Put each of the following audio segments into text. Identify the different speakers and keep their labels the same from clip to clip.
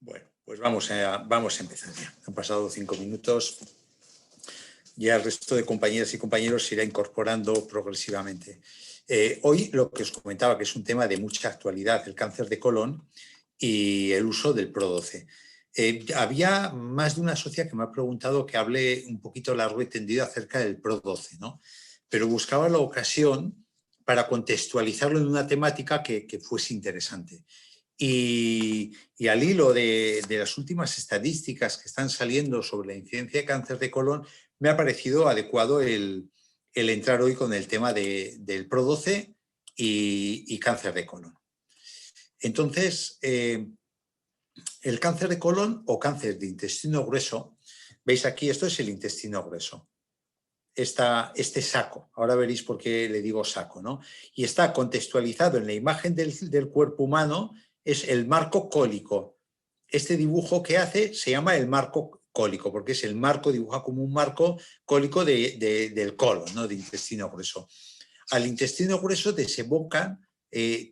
Speaker 1: Bueno, pues vamos a empezar ya. Han pasado 5 minutos. Ya el resto de compañeras y compañeros se irá incorporando progresivamente. Hoy lo que os comentaba, que es un tema de mucha actualidad, el cáncer de colon y el uso del Pro12. Había más de una socia que me ha preguntado que hable un poquito largo y tendido acerca del Pro12, ¿no? Pero buscaba la ocasión para contextualizarlo en una temática que fuese interesante. Y al hilo de las últimas estadísticas que están saliendo sobre la incidencia de cáncer de colon, me ha parecido adecuado el entrar hoy con el tema del Pro12 y cáncer de colon. Entonces, el cáncer de colon o cáncer de intestino grueso, veis aquí, esto es el intestino grueso. Este saco, ahora veréis por qué le digo saco, ¿no? Y está contextualizado en la imagen del cuerpo humano, es el marco cólico. Este dibujo que hace se llama el marco cólico, porque es el marco, dibuja como un marco cólico del colon, ¿no? De intestino grueso. Al intestino grueso desembocan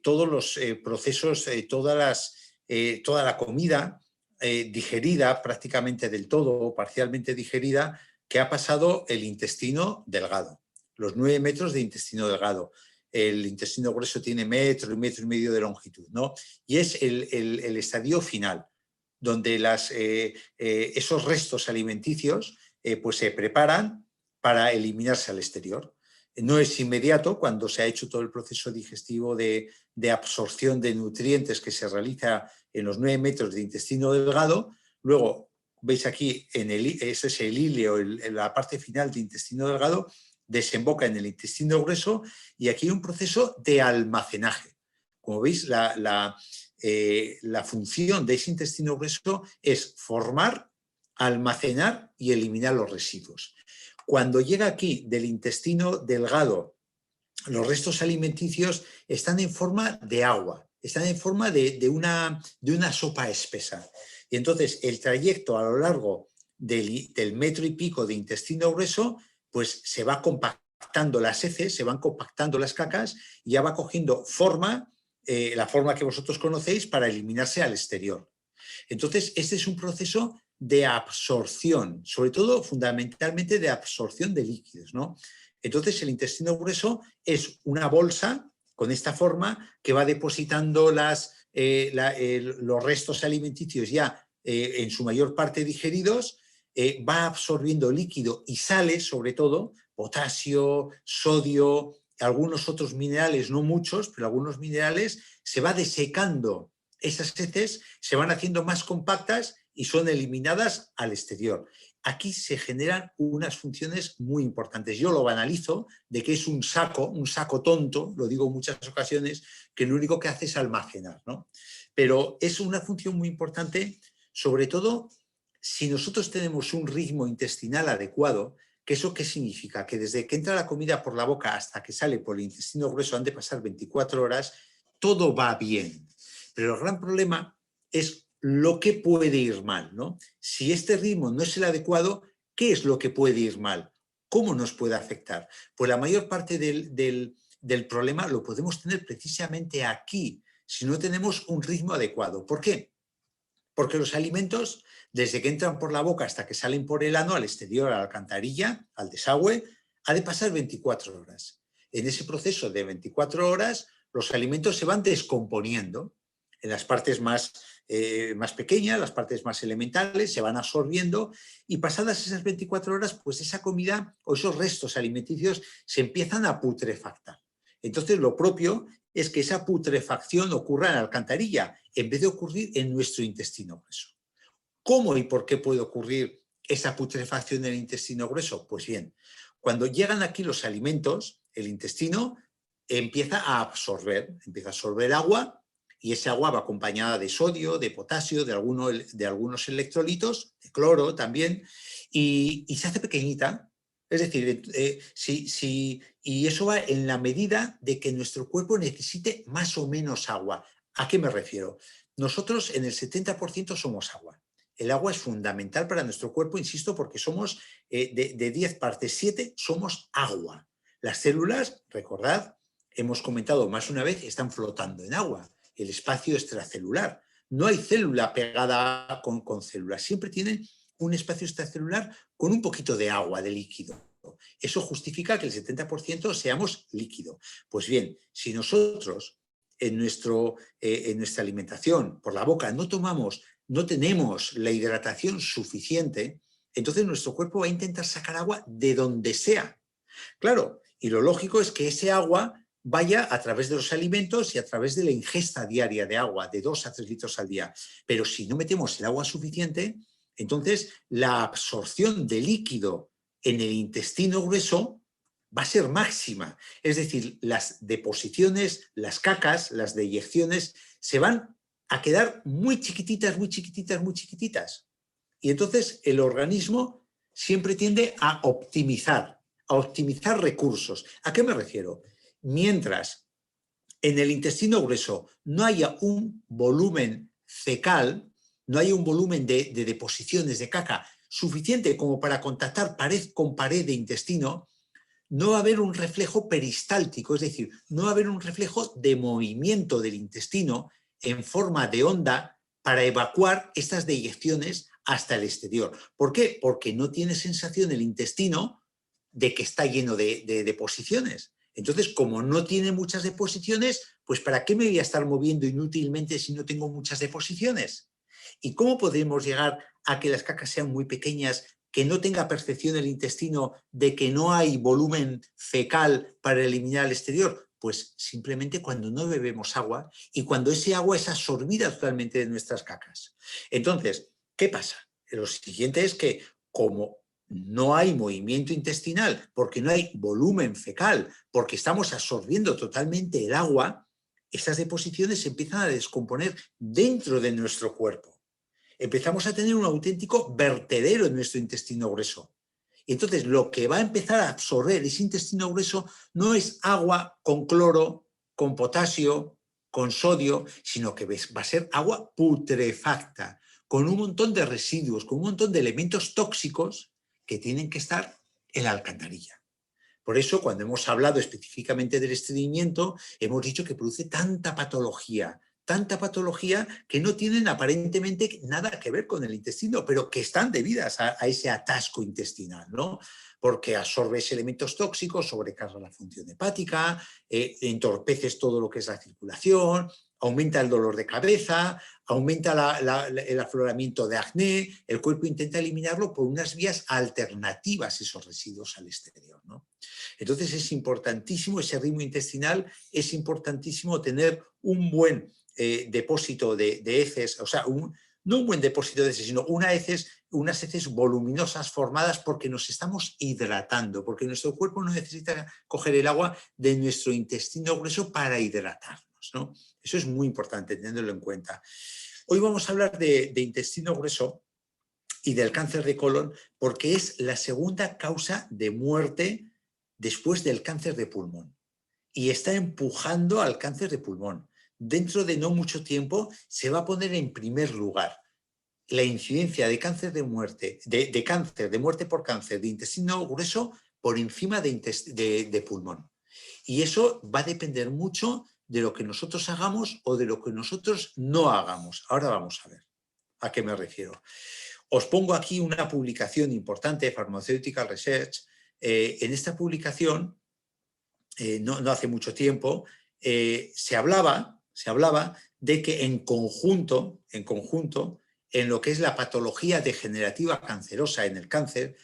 Speaker 1: todos los procesos, toda la comida digerida prácticamente del todo o parcialmente digerida, que ha pasado el intestino delgado, los 9 metros de intestino delgado. El intestino grueso tiene metro y medio de longitud, ¿no? Y es el estadio final, donde esos restos alimenticios pues se preparan para eliminarse al exterior. No es inmediato cuando se ha hecho todo el proceso digestivo de absorción de nutrientes que se realiza en los 9 metros de intestino delgado. Luego, veis aquí, ese es el íleo, en la parte final de intestino delgado, desemboca en el intestino grueso y aquí hay un proceso de almacenaje. Como veis, la función de ese intestino grueso es formar, almacenar y eliminar los residuos. Cuando llega aquí del intestino delgado, los restos alimenticios están en forma de agua, están en forma de una sopa espesa. Y entonces el trayecto a lo largo del metro y pico de intestino grueso, pues se va compactando las heces, se van compactando las cacas y ya va cogiendo forma, la forma que vosotros conocéis, para eliminarse al exterior. Entonces, este es un proceso de absorción, sobre todo fundamentalmente de absorción de líquidos, ¿no? Entonces, el intestino grueso es una bolsa con esta forma que va depositando los restos alimenticios ya en su mayor parte digeridos, va absorbiendo líquido y sales, sobre todo, potasio, sodio, algunos otros minerales, no muchos, pero algunos minerales, se va desecando. Esas heces se van haciendo más compactas y son eliminadas al exterior. Aquí se generan unas funciones muy importantes. Yo lo banalizo de que es un saco tonto, lo digo en muchas ocasiones, que lo único que hace es almacenar, ¿no? Pero es una función muy importante, sobre todo si nosotros tenemos un ritmo intestinal adecuado. ¿Que eso qué significa? Que desde que entra la comida por la boca hasta que sale por el intestino grueso han de pasar 24 horas, todo va bien. Pero el gran problema es lo que puede ir mal, ¿no? Si este ritmo no es el adecuado, ¿qué es lo que puede ir mal? ¿Cómo nos puede afectar? Pues la mayor parte del problema lo podemos tener precisamente aquí, si no tenemos un ritmo adecuado. ¿Por qué? Porque los alimentos, desde que entran por la boca hasta que salen por el ano, al exterior, a la alcantarilla, al desagüe, ha de pasar 24 horas. En ese proceso de 24 horas, los alimentos se van descomponiendo en las partes más pequeñas, las partes más elementales, se van absorbiendo y pasadas esas 24 horas, pues esa comida o esos restos alimenticios se empiezan a putrefactar. Entonces, lo propio es que esa putrefacción ocurra en la alcantarilla en vez de ocurrir en nuestro intestino grueso. ¿Cómo y por qué puede ocurrir esa putrefacción en el intestino grueso? Pues bien, cuando llegan aquí los alimentos, el intestino empieza a absorber agua y ese agua va acompañada de sodio, de potasio, de algunos electrolitos, de cloro también, y se hace pequeñita. Es decir, y eso va en la medida de que nuestro cuerpo necesite más o menos agua. ¿A qué me refiero? Nosotros en el 70% somos agua. El agua es fundamental para nuestro cuerpo, insisto, porque somos de 10 partes, 7 somos agua. Las células, recordad, hemos comentado más una vez, están flotando en agua. El espacio extracelular no hay célula pegada con célula, siempre tienen un espacio extracelular con un poquito de agua, de líquido. Eso justifica que el 70% seamos líquido. Pues bien, si nosotros en nuestra alimentación por la boca no tenemos la hidratación suficiente, entonces nuestro cuerpo va a intentar sacar agua de donde sea. Claro, y lo lógico es que ese agua vaya a través de los alimentos y a través de la ingesta diaria de agua, de 2 a 3 litros al día. Pero si no metemos el agua suficiente, entonces la absorción de líquido en el intestino grueso va a ser máxima. Es decir, las deposiciones, las cacas, las deyecciones, se van a quedar muy chiquititas, muy chiquititas, muy chiquititas. Y entonces el organismo siempre tiende a optimizar recursos. ¿A qué me refiero? Mientras en el intestino grueso no haya un volumen fecal, no haya un volumen de deposiciones de caca suficiente como para contactar pared con pared de intestino, no va a haber un reflejo peristáltico, es decir, no va a haber un reflejo de movimiento del intestino en forma de onda para evacuar estas deyecciones hasta el exterior. ¿Por qué? Porque no tiene sensación el intestino de que está lleno de deposiciones. Entonces, como no tiene muchas deposiciones, pues ¿para qué me voy a estar moviendo inútilmente si no tengo muchas deposiciones? ¿Y cómo podemos llegar a que las cacas sean muy pequeñas, que no tenga percepción el intestino de que no hay volumen fecal para eliminar al exterior? Pues simplemente cuando no bebemos agua y cuando ese agua es absorbida totalmente de nuestras cacas. Entonces, ¿qué pasa? Lo siguiente es que como no hay movimiento intestinal, porque no hay volumen fecal, porque estamos absorbiendo totalmente el agua, estas deposiciones se empiezan a descomponer dentro de nuestro cuerpo. Empezamos a tener un auténtico vertedero en nuestro intestino grueso. Entonces, lo que va a empezar a absorber ese intestino grueso no es agua con cloro, con potasio, con sodio, sino que va a ser agua putrefacta, con un montón de residuos, con un montón de elementos tóxicos que tienen que estar en la alcantarilla. Por eso, cuando hemos hablado específicamente del estreñimiento, hemos dicho que produce tanta patología que no tienen aparentemente nada que ver con el intestino, pero que están debidas a ese atasco intestinal, ¿no? Porque absorbes elementos tóxicos, sobrecarga la función hepática, entorpeces todo lo que es la circulación, aumenta el dolor de cabeza, aumenta el afloramiento de acné, el cuerpo intenta eliminarlo por unas vías alternativas, esos residuos al exterior, ¿no? Entonces es importantísimo ese ritmo intestinal, es importantísimo tener un buen depósito de heces, o sea, no un buen depósito de heces, sino unas heces voluminosas formadas porque nos estamos hidratando, porque nuestro cuerpo no necesita coger el agua de nuestro intestino grueso para hidratarnos, ¿no? Eso es muy importante, teniéndolo en cuenta. Hoy vamos a hablar de intestino grueso y del cáncer de colon porque es la segunda causa de muerte después del cáncer de pulmón y está empujando al cáncer de pulmón. Dentro de no mucho tiempo se va a poner en primer lugar la incidencia de cáncer de muerte, de muerte por cáncer de intestino grueso por encima de pulmón. Y eso va a depender mucho de lo que nosotros hagamos o de lo que nosotros no hagamos. Ahora vamos a ver a qué me refiero. Os pongo aquí una publicación importante de Pharmaceutical Research. En esta publicación, no hace mucho tiempo, se hablaba de que en conjunto, en lo que es la patología degenerativa cancerosa en el cáncer,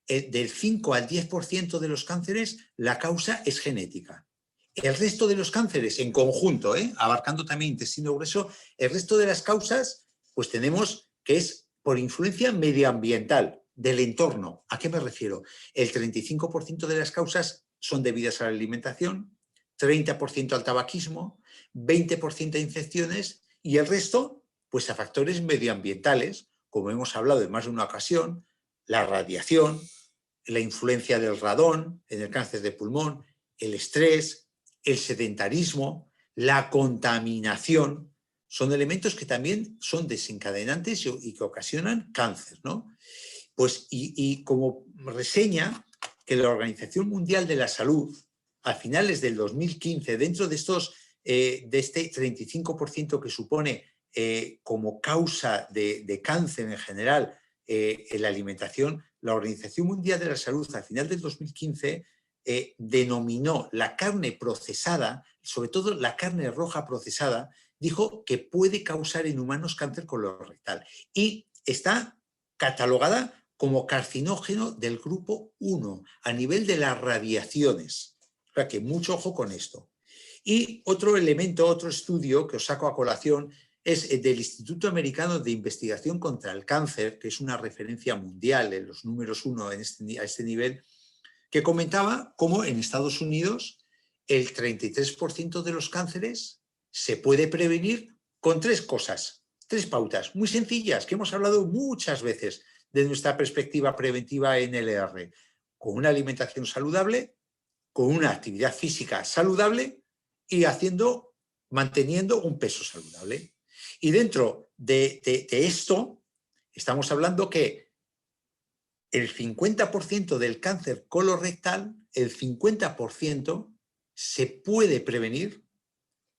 Speaker 1: del 5 al 10% de los cánceres la causa es genética. El resto de los cánceres en conjunto, abarcando también intestino grueso, el resto de las causas, pues tenemos que es por influencia medioambiental, del entorno. ¿A qué me refiero? El 35% de las causas son debidas a la alimentación, 30% al tabaquismo, 20% a infecciones y el resto, pues a factores medioambientales, como hemos hablado en más de una ocasión, la radiación, la influencia del radón en el cáncer de pulmón, el estrés, el sedentarismo, la contaminación, son elementos que también son desencadenantes y que ocasionan cáncer, ¿no? Pues, y como reseña que la Organización Mundial de la Salud, a finales del 2015, dentro de este 35% que supone como causa de cáncer en general en la alimentación, la Organización Mundial de la Salud al final del 2015 denominó la carne procesada, sobre todo la carne roja procesada, dijo que puede causar en humanos cáncer colorectal y está catalogada como carcinógeno del grupo 1 a nivel de las radiaciones. O sea que mucho ojo con esto. Y otro elemento, otro estudio que os saco a colación es del Instituto Americano de Investigación contra el Cáncer, que es una referencia mundial en los números 1 a este nivel, que comentaba cómo en Estados Unidos el 33% de los cánceres se puede prevenir con 3 cosas, 3 pautas muy sencillas que hemos hablado muchas veces de nuestra perspectiva preventiva en LR, con una alimentación saludable, con una actividad física saludable y manteniendo un peso saludable. Y dentro de esto estamos hablando que el 50% del cáncer colorectal, el 50% se puede prevenir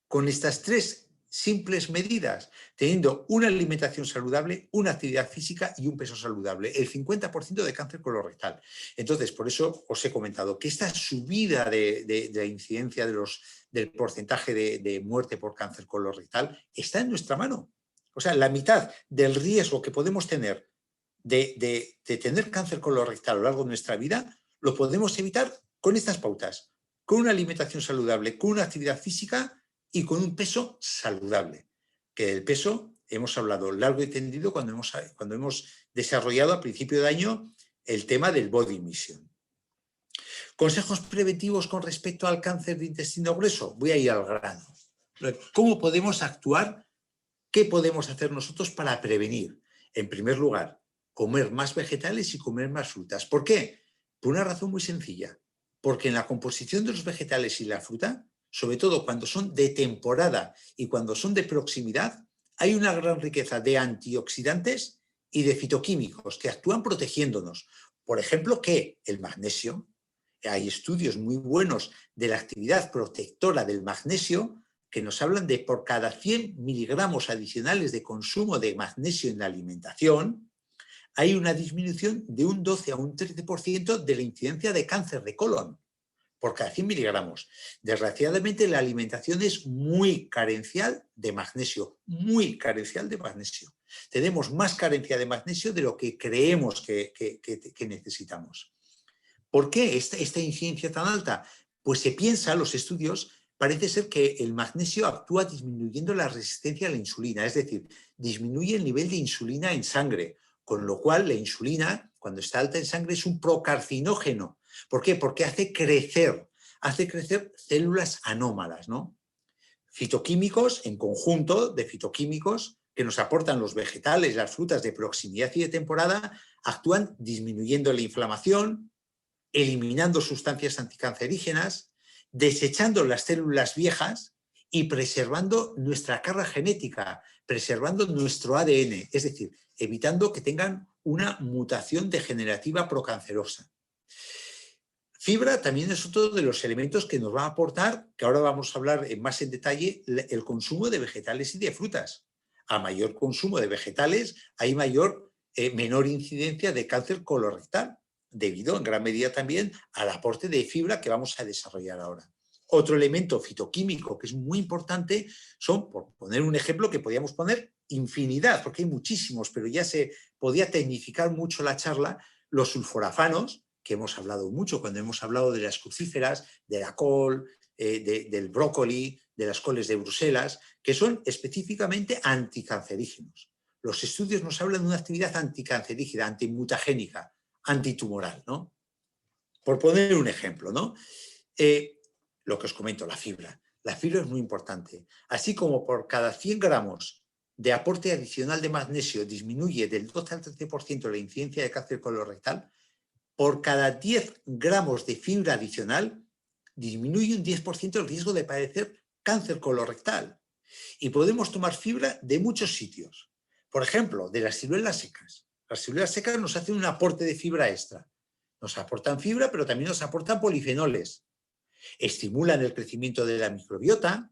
Speaker 1: con estas 3 simples medidas, teniendo una alimentación saludable, una actividad física y un peso saludable, el 50% de cáncer colorectal. Entonces, por eso os he comentado que esta subida de la incidencia del porcentaje de muerte por cáncer colorectal está en nuestra mano. O sea, la mitad del riesgo que podemos tener de tener cáncer colorectal a lo largo de nuestra vida, lo podemos evitar con estas pautas, con una alimentación saludable, con una actividad física y con un peso saludable. Que del peso hemos hablado largo y tendido cuando hemos desarrollado a principio de año el tema del body mission. Consejos preventivos con respecto al cáncer de intestino grueso. Voy a ir al grano. ¿Cómo podemos actuar? ¿Qué podemos hacer nosotros para prevenir? En primer lugar, comer más vegetales y comer más frutas. ¿Por qué? Por una razón muy sencilla. Porque en la composición de los vegetales y la fruta, sobre todo cuando son de temporada y cuando son de proximidad, hay una gran riqueza de antioxidantes y de fitoquímicos que actúan protegiéndonos. Por ejemplo, ¿qué? El magnesio. Hay estudios muy buenos de la actividad protectora del magnesio que nos hablan de por cada 100 miligramos adicionales de consumo de magnesio en la alimentación, hay una disminución de un 12 a un 13% de la incidencia de cáncer de colon por cada 100 miligramos. Desgraciadamente, la alimentación es muy carencial de magnesio, muy carencial de magnesio. Tenemos más carencia de magnesio de lo que creemos que necesitamos. ¿Por qué esta incidencia tan alta? Pues se piensa, los estudios, parece ser que el magnesio actúa disminuyendo la resistencia a la insulina, es decir, disminuye el nivel de insulina en sangre, con lo cual la insulina, cuando está alta en sangre, es un procarcinógeno. ¿Por qué? Porque hace crecer células anómalas, ¿no? Fitoquímicos, en conjunto de fitoquímicos que nos aportan los vegetales, las frutas de proximidad y de temporada, actúan disminuyendo la inflamación, eliminando sustancias anticancerígenas, desechando las células viejas y preservando nuestra carga genética, preservando nuestro ADN, es decir, evitando que tengan una mutación degenerativa procancerosa. Fibra también es otro de los elementos que nos va a aportar, que ahora vamos a hablar más en detalle, el consumo de vegetales y de frutas. A mayor consumo de vegetales hay menor incidencia de cáncer colorectal, debido en gran medida también al aporte de fibra que vamos a desarrollar ahora. Otro elemento fitoquímico que es muy importante son, por poner un ejemplo, que podríamos poner infinidad, porque hay muchísimos, pero ya se podía tecnificar mucho la charla, los sulforafanos, que hemos hablado mucho cuando hemos hablado de las crucíferas, de la col, del brócoli, de las coles de Bruselas, que son específicamente anticancerígenos. Los estudios nos hablan de una actividad anticancerígena, antimutagénica, antitumoral, ¿no? Por poner un ejemplo, ¿no? Lo que os comento, la fibra. La fibra es muy importante. Así como por cada 100 gramos de aporte adicional de magnesio disminuye del 12 al 13% la incidencia de cáncer colorectal, por cada 10 gramos de fibra adicional disminuye un 10% el riesgo de padecer cáncer colorectal. Y podemos tomar fibra de muchos sitios. Por ejemplo, de las ciruelas secas. Las ciruelas secas nos hacen un aporte de fibra extra. Nos aportan fibra, pero también nos aportan polifenoles. Estimulan el crecimiento de la microbiota,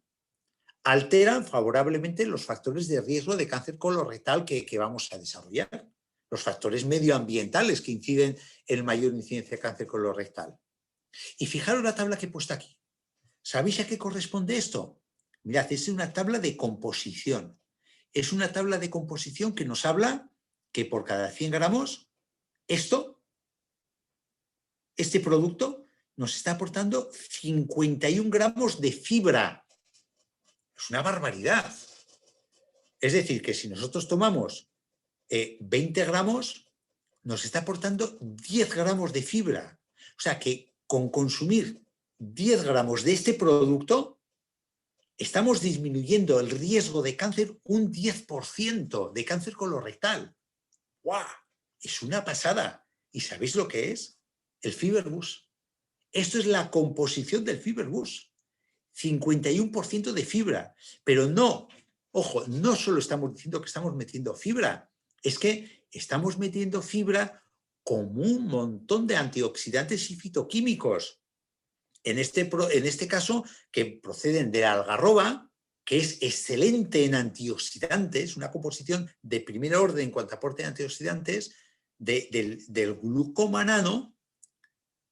Speaker 1: alteran favorablemente los factores de riesgo de cáncer colorectal que vamos a desarrollar, los factores medioambientales que inciden en mayor incidencia de cáncer colorectal. Y fijaros la tabla que he puesto aquí. ¿Sabéis a qué corresponde esto? Mirad, es una tabla de composición. Es una tabla de composición que nos habla que por cada 100 gramos, este producto nos está aportando 51 gramos de fibra. Es una barbaridad. Es decir, que si nosotros tomamos 20 gramos, nos está aportando 10 gramos de fibra. O sea que con consumir 10 gramos de este producto, estamos disminuyendo el riesgo de cáncer un 10% de cáncer colorectal. ¡Guau! Es una pasada. ¿Y sabéis lo que es? El Fiberbus. Esto es la composición del Fiberbus. 51% de fibra. Pero no, ojo, no solo estamos diciendo que estamos metiendo fibra, es que estamos metiendo fibra con un montón de antioxidantes y fitoquímicos. En este caso, que proceden de la algarroba, que es excelente en antioxidantes, una composición de primer orden en cuanto a aporte de antioxidantes, del glucomanano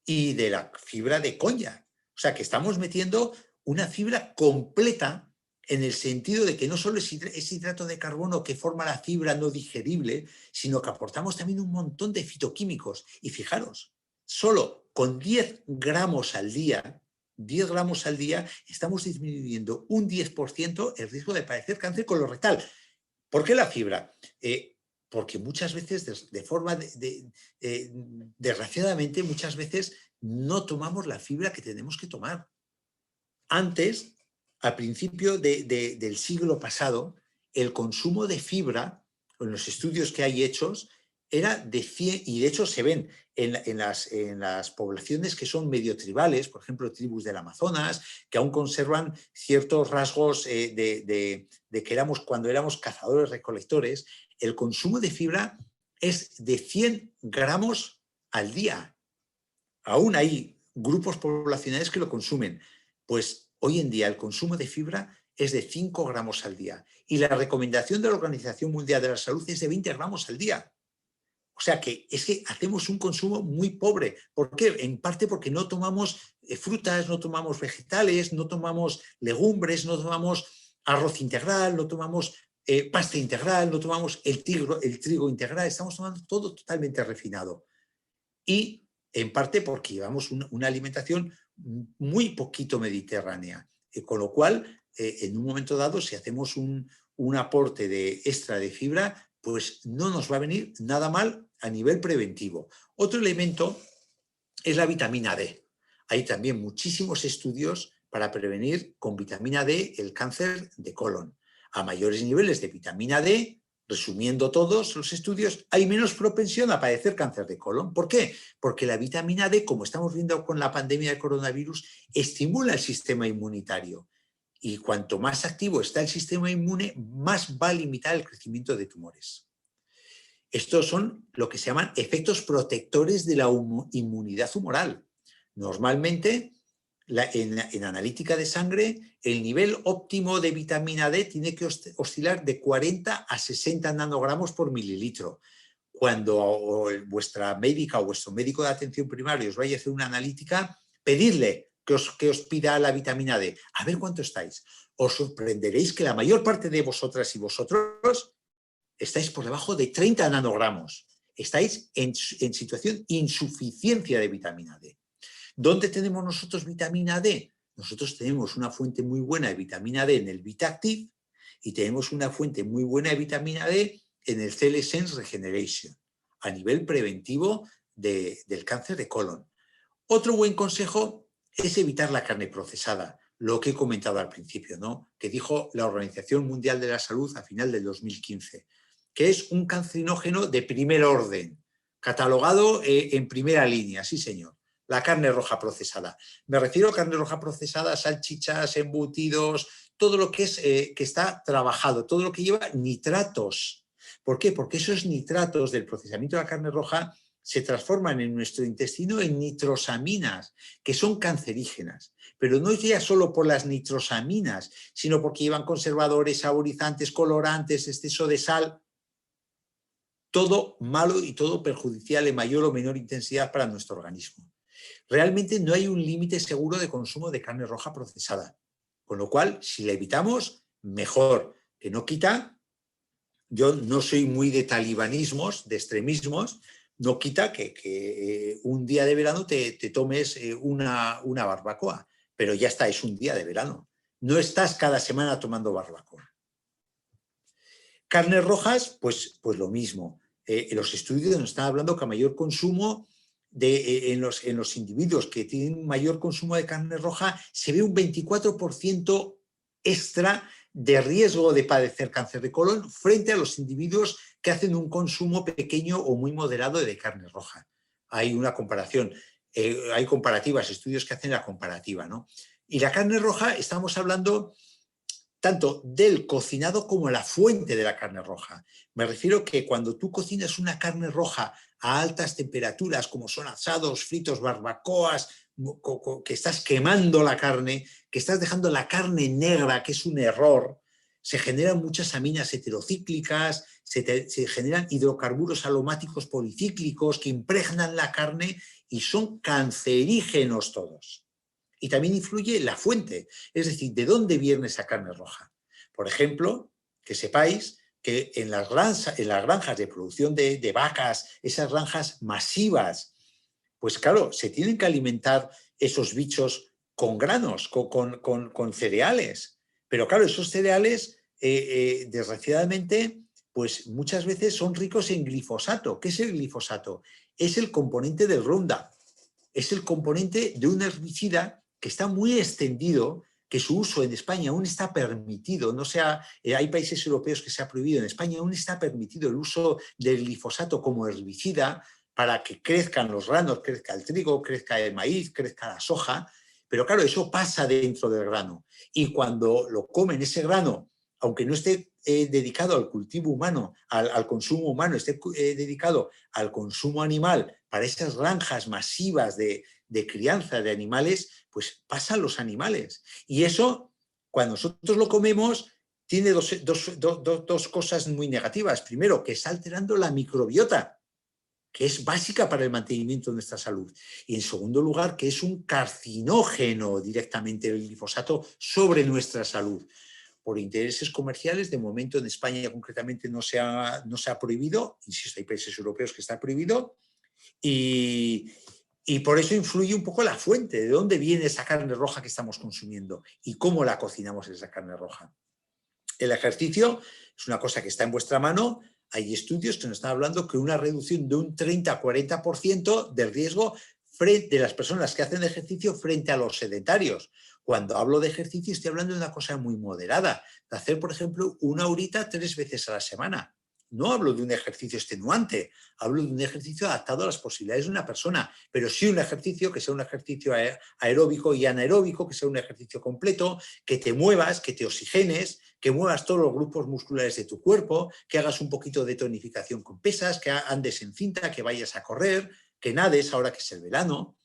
Speaker 1: y de la fibra de coñac. O sea, que estamos metiendo una fibra completa en el sentido de que no solo es hidrato de carbono que forma la fibra no digerible, sino que aportamos también un montón de fitoquímicos. Y fijaros, solo con 10 gramos al día, estamos disminuyendo un 10% el riesgo de padecer cáncer colorectal. ¿Por qué la fibra? Porque muchas veces, de forma desgraciadamente, muchas veces no tomamos la fibra que tenemos que tomar. Antes, al principio del siglo pasado, el consumo de fibra, en los estudios que hay hechos, era de 100, y de hecho se ven en las poblaciones que son medio tribales, por ejemplo, tribus del Amazonas, que aún conservan ciertos rasgos de que cuando éramos cazadores-recolectores, el consumo de fibra es de 100 gramos al día. Aún hay grupos poblacionales que lo consumen. Pues hoy en día el consumo de fibra es de 5 gramos al día y la recomendación de la Organización Mundial de la Salud es de 20 gramos al día. O sea que es que hacemos un consumo muy pobre. ¿Por qué? En parte porque no tomamos frutas, no tomamos vegetales, no tomamos legumbres, no tomamos arroz integral, no tomamos pasta integral, no tomamos el trigo integral, estamos tomando todo totalmente refinado. Y en parte porque llevamos una alimentación muy poquito mediterránea, con lo cual, en un momento dado, si hacemos un aporte extra de fibra, pues no nos va a venir nada mal a nivel preventivo. Otro elemento es la vitamina D. Hay también muchísimos estudios para prevenir con vitamina D el cáncer de colon. A mayores niveles de vitamina D, resumiendo todos los estudios, hay menos propensión a padecer cáncer de colon. ¿Por qué? Porque la vitamina D, como estamos viendo con la pandemia de coronavirus, estimula el sistema inmunitario. Y cuanto más activo está el sistema inmune, más va a limitar el crecimiento de tumores. Estos son lo que se llaman efectos protectores de la inmunidad humoral. Normalmente, en analítica de sangre, el nivel óptimo de vitamina D tiene que oscilar de 40 a 60 nanogramos por mililitro. Cuando vuestra médica o vuestro médico de atención primaria os vaya a hacer una analítica, pedidle que os pida la vitamina D. A ver cuánto estáis. Os sorprenderéis que la mayor parte de vosotras y vosotros estáis por debajo de 30 nanogramos. Estáis en situación de insuficiencia de vitamina D. ¿Dónde tenemos nosotros vitamina D? Nosotros tenemos una fuente muy buena de vitamina D en el VitaActive y tenemos una fuente muy buena de vitamina D en el CellEssence Regeneration, a nivel preventivo del cáncer de colon. Otro buen consejo es evitar la carne procesada, lo que he comentado al principio, ¿no? Que dijo la Organización Mundial de la Salud a final del 2015, que es un cancerígeno de primer orden, catalogado en primera línea, sí señor. La carne roja procesada. Me refiero a carne roja procesada, salchichas, embutidos, todo lo que está trabajado, todo lo que lleva nitratos. ¿Por qué? Porque esos nitratos del procesamiento de la carne roja se transforman en nuestro intestino en nitrosaminas, que son cancerígenas. Pero no es ya solo por las nitrosaminas, sino porque llevan conservadores, saborizantes, colorantes, exceso de sal. Todo malo y todo perjudicial en mayor o menor intensidad para nuestro organismo. Realmente no hay un límite seguro de consumo de carne roja procesada. Con lo cual, si la evitamos, mejor. Que no quita, yo no soy muy de talibanismos, de extremismos, no quita que un día de verano te tomes una barbacoa, pero ya está, es un día de verano. No estás cada semana tomando barbacoa. Carnes rojas, pues lo mismo. Los estudios nos están hablando que a mayor consumo en los individuos que tienen mayor consumo de carne roja se ve un 24% extra de riesgo de padecer cáncer de colon frente a los individuos que hacen un consumo pequeño o muy moderado de carne roja. Hay una comparación, hay comparativas, estudios que hacen la comparativa, ¿no? Y la carne roja, estamos hablando tanto del cocinado como la fuente de la carne roja. Me refiero que cuando tú cocinas una carne roja a altas temperaturas, como son asados, fritos, barbacoas, que estás quemando la carne, que estás dejando la carne negra, que es un error, se generan muchas aminas heterocíclicas, se generan hidrocarburos aromáticos policíclicos que impregnan la carne y son cancerígenos todos. Y también influye la fuente, es decir, de dónde viene esa carne roja. Por ejemplo, que sepáis que en las granjas de producción de vacas, esas granjas masivas, pues claro, se tienen que alimentar esos bichos con granos, con cereales. Pero claro, esos cereales, desgraciadamente, pues muchas veces son ricos en glifosato. ¿Qué es el glifosato? Es el componente del Roundup. Es el componente de un herbicida que está muy extendido, que su uso en España aún está permitido, hay países europeos que se ha prohibido, en España aún está permitido el uso del glifosato como herbicida para que crezcan los granos, crezca el trigo, crezca el maíz, crezca la soja, pero claro, eso pasa dentro del grano y cuando lo comen ese grano, aunque no esté dedicado al cultivo humano, al consumo humano, esté dedicado al consumo animal para esas granjas masivas de crianza de animales, pues pasan los animales. Y eso, cuando nosotros lo comemos, tiene dos cosas muy negativas. Primero, que está alterando la microbiota, que es básica para el mantenimiento de nuestra salud. Y en segundo lugar, que es un carcinógeno directamente el glifosato sobre nuestra salud. Por intereses comerciales, de momento en España concretamente no se ha prohibido, insisto, hay países europeos que está prohibido, y por eso influye un poco la fuente, de dónde viene esa carne roja que estamos consumiendo y cómo la cocinamos esa carne roja. El ejercicio es una cosa que está en vuestra mano. Hay estudios que nos están hablando que una reducción de un 30-40% del riesgo de las personas que hacen ejercicio frente a los sedentarios. Cuando hablo de ejercicio estoy hablando de una cosa muy moderada, de hacer, por ejemplo, 1 horita 3 veces a la semana. No hablo de un ejercicio extenuante, hablo de un ejercicio adaptado a las posibilidades de una persona, pero sí un ejercicio que sea un ejercicio aeróbico y anaeróbico, que sea un ejercicio completo, que te muevas, que te oxigenes, que muevas todos los grupos musculares de tu cuerpo, que hagas un poquito de tonificación con pesas, que andes en cinta, que vayas a correr, que nades ahora que es el verano.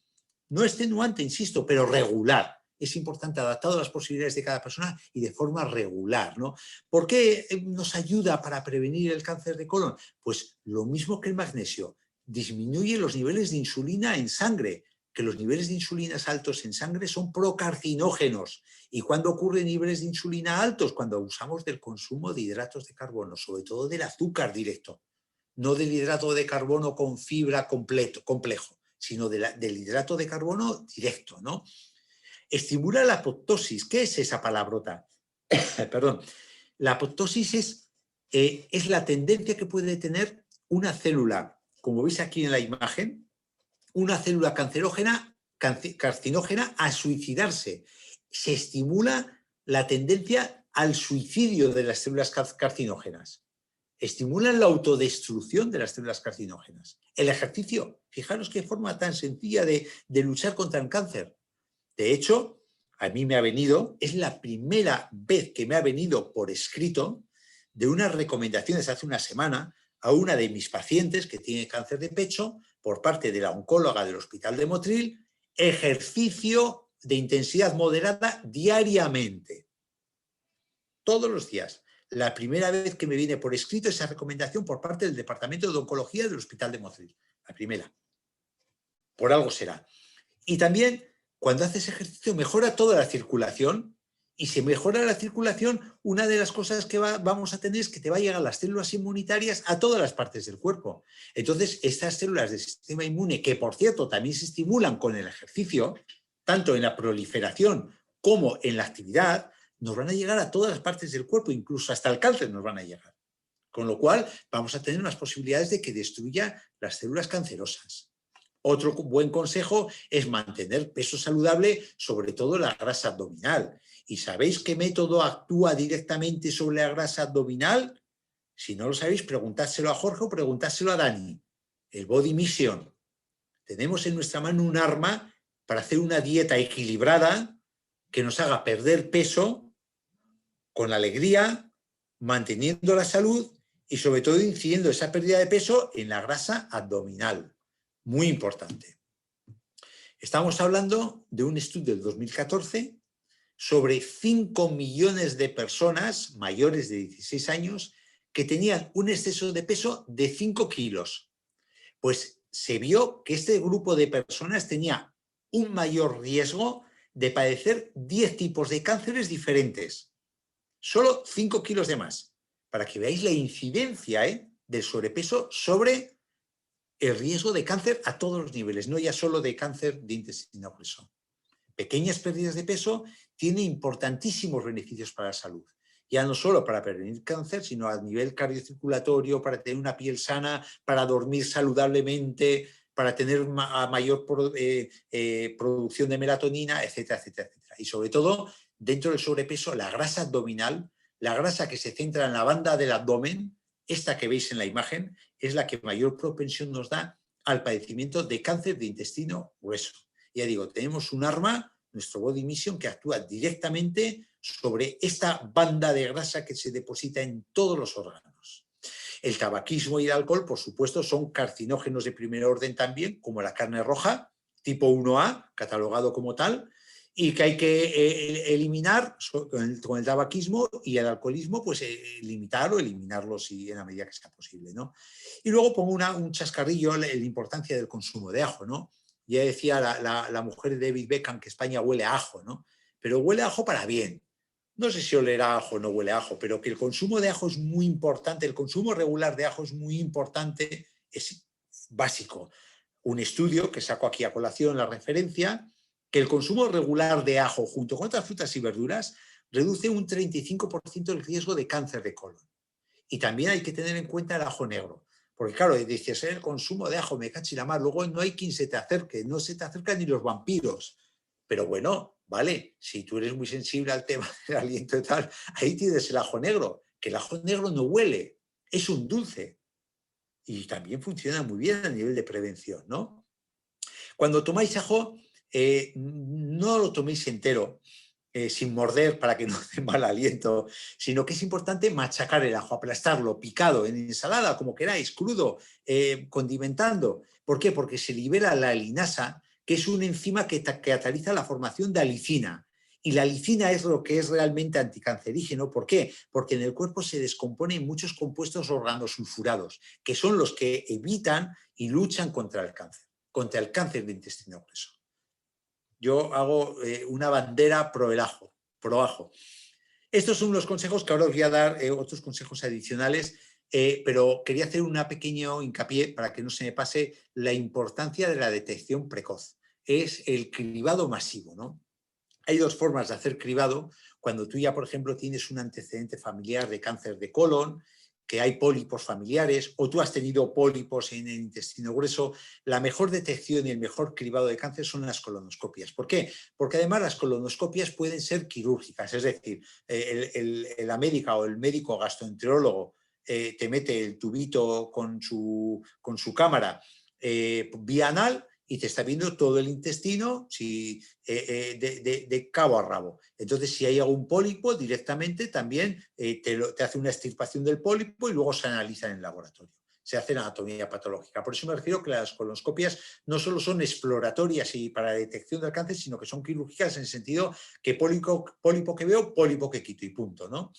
Speaker 1: No extenuante, insisto, pero regular. Es importante, adaptado a las posibilidades de cada persona y de forma regular, ¿no? ¿Por qué nos ayuda para prevenir el cáncer de colon? Pues lo mismo que el magnesio, disminuye los niveles de insulina en sangre, que los niveles de insulina altos en sangre son procarcinógenos. ¿Y cuándo ocurren niveles de insulina altos? Cuando abusamos del consumo de hidratos de carbono, sobre todo del azúcar directo, no del hidrato de carbono con fibra complejo, sino del hidrato de carbono directo, ¿no? Estimula la apoptosis. ¿Qué es esa palabrota? Perdón. La apoptosis es la tendencia que puede tener una célula, como veis aquí en la imagen, una célula carcinógena a suicidarse. Se estimula la tendencia al suicidio de las células carcinógenas. Estimulan la autodestrucción de las células carcinógenas. El ejercicio, fijaros qué forma tan sencilla de luchar contra el cáncer. De hecho, a mí me ha venido, es la primera vez que me ha venido por escrito de unas recomendaciones hace una semana a una de mis pacientes que tiene cáncer de pecho, por parte de la oncóloga del Hospital de Motril, ejercicio de intensidad moderada diariamente, todos los días. La primera vez que me viene por escrito esa recomendación por parte del Departamento de Oncología del Hospital de Motril. La primera. Por algo será. Y también, cuando haces ejercicio, mejora toda la circulación. Y si mejora la circulación, una de las cosas que vamos a tener es que te va a llegar las células inmunitarias a todas las partes del cuerpo. Entonces, estas células del sistema inmune, que por cierto también se estimulan con el ejercicio, tanto en la proliferación como en la actividad, nos van a llegar a todas las partes del cuerpo, incluso hasta el cáncer nos van a llegar. Con lo cual, vamos a tener unas posibilidades de que destruya las células cancerosas. Otro buen consejo es mantener peso saludable, sobre todo la grasa abdominal. ¿Y sabéis qué método actúa directamente sobre la grasa abdominal? Si no lo sabéis, preguntádselo a Jorge o preguntádselo a Dani. El Body Mission. Tenemos en nuestra mano un arma para hacer una dieta equilibrada que nos haga perder peso con alegría, manteniendo la salud y sobre todo incidiendo esa pérdida de peso en la grasa abdominal. Muy importante. Estamos hablando de un estudio del 2014 sobre 5 millones de personas mayores de 16 años que tenían un exceso de peso de 5 kilos. Pues se vio que este grupo de personas tenía un mayor riesgo de padecer 10 tipos de cánceres diferentes. Solo 5 kilos de más. Para que veáis la incidencia del sobrepeso sobre el riesgo de cáncer a todos los niveles, no ya solo de cáncer de intestino grueso. Pequeñas pérdidas de peso tienen importantísimos beneficios para la salud. Ya no solo para prevenir cáncer, sino a nivel cardiocirculatorio, para tener una piel sana, para dormir saludablemente, para tener mayor producción de melatonina, etcétera, etcétera, etcétera. Y sobre todo, dentro del sobrepeso, la grasa abdominal, la grasa que se centra en la banda del abdomen, esta que veis en la imagen, es la que mayor propensión nos da al padecimiento de cáncer de intestino grueso. Ya digo, tenemos un arma, nuestro Body Mission, que actúa directamente sobre esta banda de grasa que se deposita en todos los órganos. El tabaquismo y el alcohol, por supuesto, son carcinógenos de primer orden también, como la carne roja, tipo 1A, catalogado como tal, y que hay que eliminar con el tabaquismo y el alcoholismo, pues limitar o eliminarlos en la medida que sea posible, ¿no? Y luego pongo un chascarrillo en la importancia del consumo de ajo, ¿no? Ya decía la mujer de David Beckham que España huele a ajo, ¿no? Pero huele a ajo para bien. No sé si olerá a ajo o no huele a ajo, pero que el consumo de ajo es muy importante, el consumo regular de ajo es muy importante, es básico. Un estudio que saco aquí a colación la referencia, que el consumo regular de ajo junto con otras frutas y verduras reduce un 35% el riesgo de cáncer de colon. Y también hay que tener en cuenta el ajo negro. Porque claro, dices, el consumo de ajo, me cacho y la mar, luego no hay quien se te acerque, no se te acercan ni los vampiros. Pero bueno, vale, si tú eres muy sensible al tema del aliento y tal, ahí tienes el ajo negro, que el ajo negro no huele, es un dulce. Y también funciona muy bien a nivel de prevención, ¿no? Cuando tomáis ajo, no lo toméis entero, sin morder para que no dé mal aliento, sino que es importante machacar el ajo, aplastarlo, picado, en ensalada, como queráis, crudo, condimentando. ¿Por qué? Porque se libera la linasa, que es una enzima que cataliza la formación de alicina. Y la alicina es lo que es realmente anticancerígeno. ¿Por qué? Porque en el cuerpo se descomponen muchos compuestos organosulfurados, que son los que evitan y luchan contra el cáncer de intestino grueso. Yo hago una bandera pro ajo. Estos son los consejos que ahora os voy a dar, otros consejos adicionales, pero quería hacer un pequeño hincapié para que no se me pase la importancia de la detección precoz. Es el cribado masivo, ¿no? Hay dos formas de hacer cribado. Cuando tú ya, por ejemplo, tienes un antecedente familiar de cáncer de colon, que hay pólipos familiares, o tú has tenido pólipos en el intestino grueso, la mejor detección y el mejor cribado de cáncer son las colonoscopias. ¿Por qué? Porque además las colonoscopias pueden ser quirúrgicas, es decir, la médica o el médico gastroenterólogo te mete el tubito con su cámara vía anal y te está viendo todo el intestino de cabo a rabo. Entonces, si hay algún pólipo, directamente también te hace una extirpación del pólipo y luego se analiza en el laboratorio. se hace la anatomía patológica. Por eso me refiero que las colonoscopias no solo son exploratorias y para la detección del cáncer, sino que son quirúrgicas en el sentido que pólipo que veo, pólipo que quito y punto, ¿no?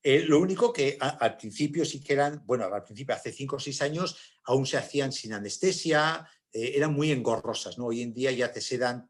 Speaker 1: Lo único que al principio sí que eran, bueno, al principio hace 5 o 6 años aún se hacían sin anestesia, eran muy engorrosas, ¿no? Hoy en día ya te sedan,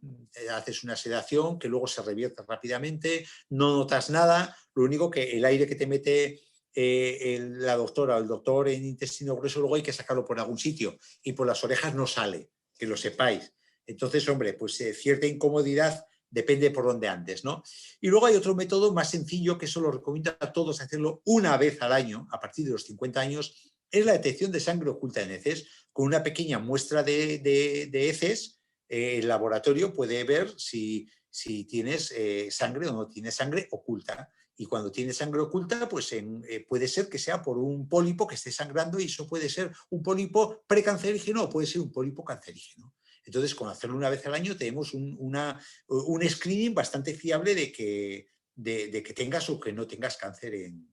Speaker 1: haces una sedación que luego se revierte rápidamente, no notas nada, lo único que el aire que te mete la doctora o el doctor en intestino grueso luego hay que sacarlo por algún sitio y por las orejas no sale, que lo sepáis. Entonces, hombre, pues cierta incomodidad depende por dónde andes, ¿no? Y luego hay otro método más sencillo, que eso lo recomiendo a todos hacerlo una vez al año, a partir de los 50 años, es la detección de sangre oculta en heces. Con una pequeña muestra de heces, el laboratorio puede ver si tienes sangre o no tienes sangre oculta. Y cuando tienes sangre oculta, pues puede ser que sea por un pólipo que esté sangrando y eso puede ser un pólipo precancerígeno o puede ser un pólipo cancerígeno. Entonces, con hacerlo una vez al año tenemos un screening bastante fiable de que tengas o que no tengas cáncer en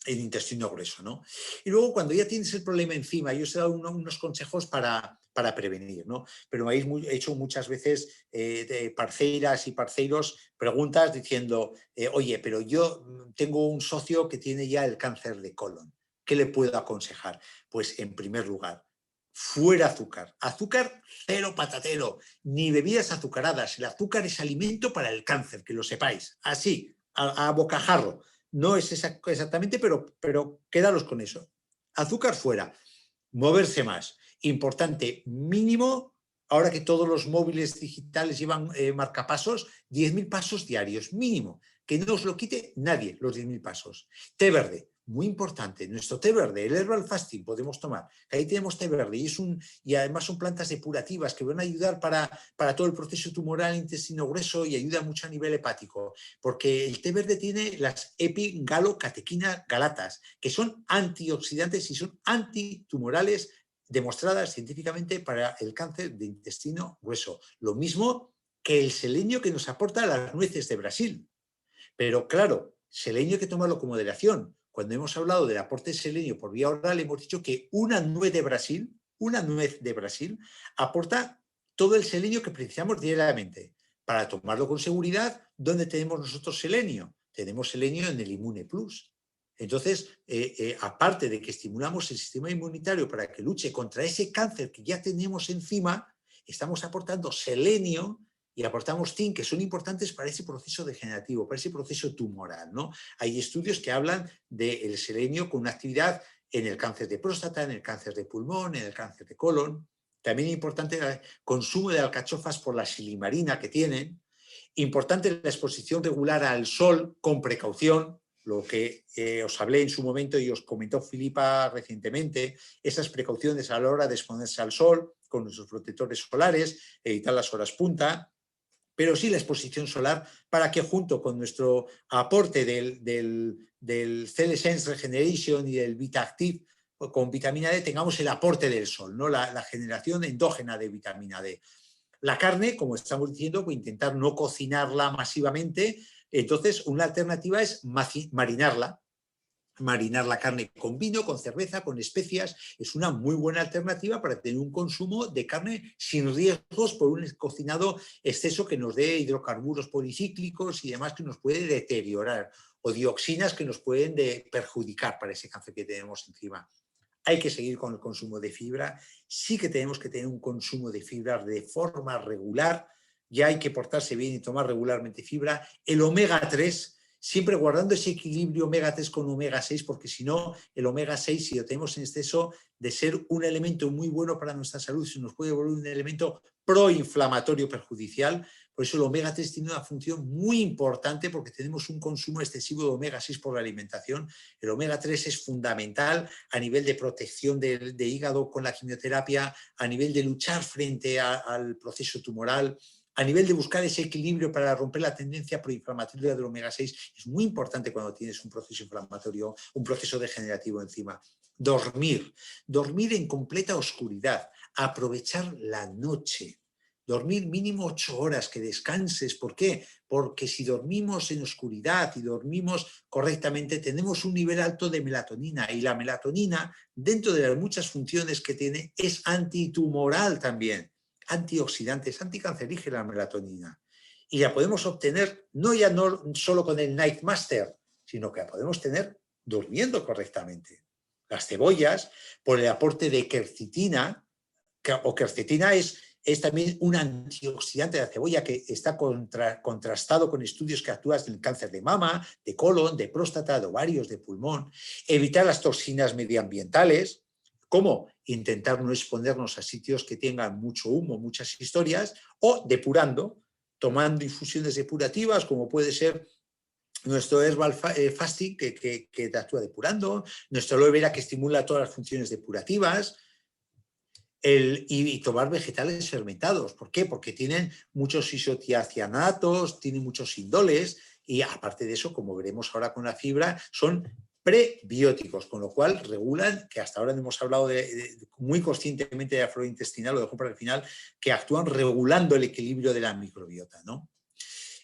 Speaker 1: intestino grueso, ¿no? Y luego, cuando ya tienes el problema encima, yo os he dado unos consejos para prevenir, ¿no? Pero me habéis hecho muchas veces de parceiras y parceiros preguntas diciendo, oye, pero yo tengo un socio que tiene ya el cáncer de colon, ¿qué le puedo aconsejar? Pues, en primer lugar, fuera azúcar. Azúcar cero patatero, ni bebidas azucaradas. El azúcar es alimento para el cáncer, que lo sepáis. Así, a bocajarro. No es exactamente, pero quedaros con eso. Azúcar fuera, moverse más. Importante, mínimo, ahora que todos los móviles digitales llevan marcapasos, 10.000 pasos diarios, mínimo. Que no os lo quite nadie, los 10.000 pasos. Té verde, muy importante. Nuestro té verde, el herbal fasting, podemos tomar. Ahí tenemos té verde y además son plantas depurativas que van a ayudar para todo el proceso tumoral intestino grueso y ayuda mucho a nivel hepático, porque el té verde tiene las epigalocatequina galatas, que son antioxidantes y son antitumorales demostradas científicamente para el cáncer de intestino grueso. Lo mismo que el selenio que nos aporta las nueces de Brasil. Pero claro, selenio hay que tomarlo con moderación. Cuando hemos hablado del aporte de selenio por vía oral, hemos dicho que una nuez de Brasil, aporta todo el selenio que precisamos diariamente. Para tomarlo con seguridad, ¿dónde tenemos nosotros selenio? Tenemos selenio en el Immune Plus. Entonces, aparte de que estimulamos el sistema inmunitario para que luche contra ese cáncer que ya tenemos encima, estamos aportando selenio y aportamos zinc, que son importantes para ese proceso degenerativo, para ese proceso tumoral, ¿no? Hay estudios que hablan del selenio con una actividad en el cáncer de próstata, en el cáncer de pulmón, en el cáncer de colon. También es importante el consumo de alcachofas por la silimarina que tienen. Importante la exposición regular al sol con precaución, lo que os hablé en su momento y os comentó Filipa recientemente, esas precauciones a la hora de exponerse al sol con nuestros protectores solares, evitar las horas punta, pero sí la exposición solar para que junto con nuestro aporte del Cell Sense Regeneration y del VitaActive con vitamina D tengamos el aporte del sol, ¿no? la generación endógena de vitamina D. La carne, como estamos diciendo, pues intentar no cocinarla masivamente. Entonces, una alternativa es marinarla. Marinar la carne con vino, con cerveza, con especias, es una muy buena alternativa para tener un consumo de carne sin riesgos por un cocinado exceso que nos dé hidrocarburos policíclicos y demás que nos puede deteriorar, o dioxinas que nos pueden perjudicar para ese cáncer que tenemos encima. Hay que seguir con el consumo de fibra, sí que tenemos que tener un consumo de fibra de forma regular, ya hay que portarse bien y tomar regularmente fibra. El omega 3, siempre guardando ese equilibrio omega 3 con omega 6, porque si no, el omega 6, si lo tenemos en exceso, de ser un elemento muy bueno para nuestra salud, se nos puede volver un elemento proinflamatorio perjudicial. Por eso el omega 3 tiene una función muy importante, porque tenemos un consumo excesivo de omega 6 por la alimentación. El omega 3 es fundamental a nivel de protección de hígado con la quimioterapia, a nivel de luchar frente al proceso tumoral, a nivel de buscar ese equilibrio para romper la tendencia proinflamatoria del omega 6, es muy importante cuando tienes un proceso inflamatorio, un proceso degenerativo encima. Dormir en completa oscuridad, aprovechar la noche. dormir mínimo 8 horas, que descanses. ¿Por qué? Porque si dormimos en oscuridad y dormimos correctamente, tenemos un nivel alto de melatonina, y la melatonina, dentro de las muchas funciones que tiene, es antitumoral también, antioxidante, es anticancerígena la melatonina. Y la podemos obtener no solo con el Night Master, sino que la podemos tener durmiendo correctamente. Las cebollas, por el aporte de quercetina, o quercetina es también un antioxidante de la cebolla que está contrastado con estudios que actúan en el cáncer de mama, de colon, de próstata, de ovarios, de pulmón. Evitar las toxinas medioambientales. ¿Cómo? Intentar no exponernos a sitios que tengan mucho humo, muchas historias, o depurando, tomando infusiones depurativas, como puede ser nuestro herbal fasting, que te actúa depurando, nuestro aloe vera, que estimula todas las funciones depurativas, y tomar vegetales fermentados. ¿Por qué? Porque tienen muchos isotiacianatos, tienen muchos indoles, y aparte de eso, como veremos ahora con la fibra, son prebióticos, con lo cual regulan, que hasta ahora no hemos hablado muy conscientemente de la flora intestinal, lo dejo para el final, que actúan regulando el equilibrio de la microbiota, ¿no?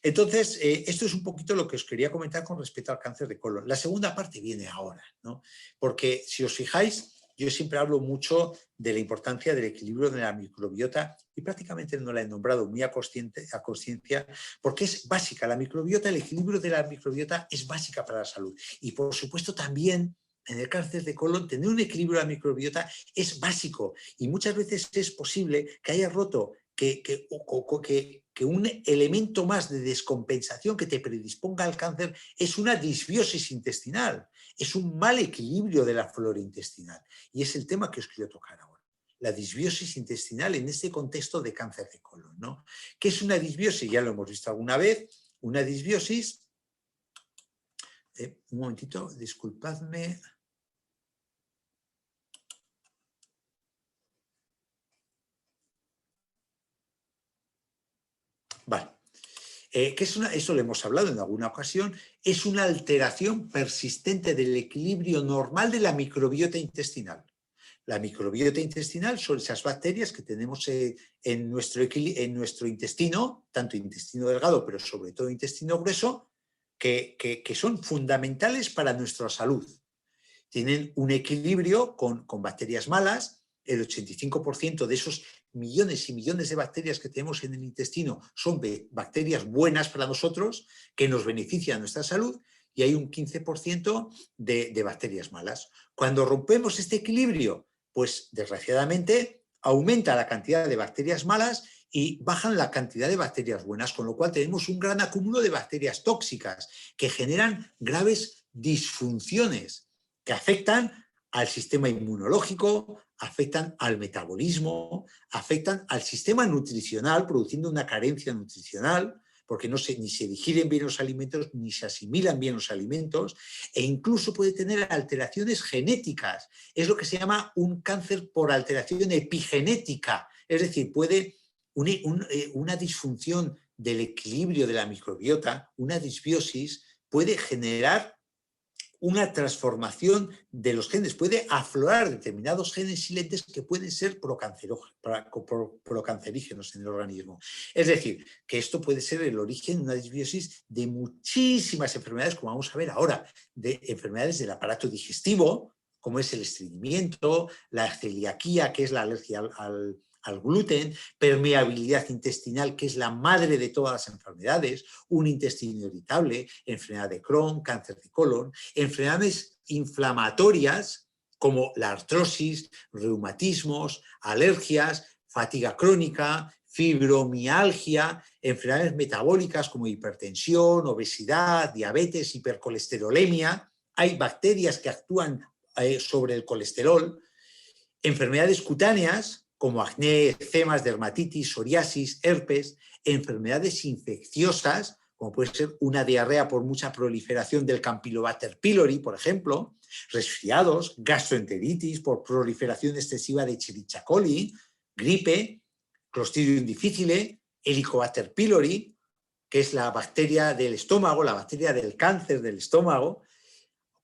Speaker 1: Entonces, esto es un poquito lo que os quería comentar con respecto al cáncer de colon. La segunda parte viene ahora, ¿no? Porque si os fijáis, yo siempre hablo mucho de la importancia del equilibrio de la microbiota, y prácticamente no la he nombrado muy a conciencia, porque es básica. La microbiota, el equilibrio de la microbiota es básica para la salud. Y por supuesto también en el cáncer de colon, tener un equilibrio de la microbiota es básico, y muchas veces es posible que haya roto que un elemento más de descompensación que te predisponga al cáncer es una disbiosis intestinal, es un mal equilibrio de la flora intestinal. Y es el tema que os quiero tocar ahora. La disbiosis intestinal en este contexto de cáncer de colon, ¿no? ¿Qué es una disbiosis? Ya lo hemos visto alguna vez. Una disbiosis... un momentito, disculpadme... Vale. ¿Qué es eso lo hemos hablado en alguna ocasión, es una alteración persistente del equilibrio normal de la microbiota intestinal. La microbiota intestinal son esas bacterias que tenemos en nuestro intestino, tanto intestino delgado, pero sobre todo intestino grueso, que son fundamentales para nuestra salud. Tienen un equilibrio con bacterias malas. El 85% de esos millones y millones de bacterias que tenemos en el intestino son bacterias buenas para nosotros, que nos benefician nuestra salud, y hay un 15% de bacterias malas. Cuando rompemos este equilibrio, pues desgraciadamente aumenta la cantidad de bacterias malas y bajan la cantidad de bacterias buenas, con lo cual tenemos un gran acúmulo de bacterias tóxicas que generan graves disfunciones que afectan al sistema inmunológico, afectan al metabolismo, afectan al sistema nutricional, produciendo una carencia nutricional, porque ni se digieren bien los alimentos, ni se asimilan bien los alimentos, e incluso puede tener alteraciones genéticas. Es lo que se llama un cáncer por alteración epigenética, es decir, puede una disfunción del equilibrio de la microbiota, una disbiosis, puede generar una transformación de los genes, puede aflorar determinados genes silentes que pueden ser procancerígenos en el organismo. Es decir, que esto puede ser el origen de una disbiosis de muchísimas enfermedades, como vamos a ver ahora, de enfermedades del aparato digestivo, como es el estreñimiento, la celiaquía, que es la alergia al gluten, permeabilidad intestinal, que es la madre de todas las enfermedades, un intestino irritable, enfermedad de Crohn, cáncer de colon, enfermedades inflamatorias como la artrosis, reumatismos, alergias, fatiga crónica, fibromialgia, enfermedades metabólicas como hipertensión, obesidad, diabetes, hipercolesterolemia. Hay bacterias que actúan sobre el colesterol, enfermedades cutáneas como acné, eczemas, dermatitis, psoriasis, herpes, enfermedades infecciosas, como puede ser una diarrea por mucha proliferación del Campylobacter pylori, por ejemplo, resfriados, gastroenteritis por proliferación excesiva de Escherichia coli, gripe, Clostridium difficile, Helicobacter pylori, que es la bacteria del estómago, la bacteria del cáncer del estómago.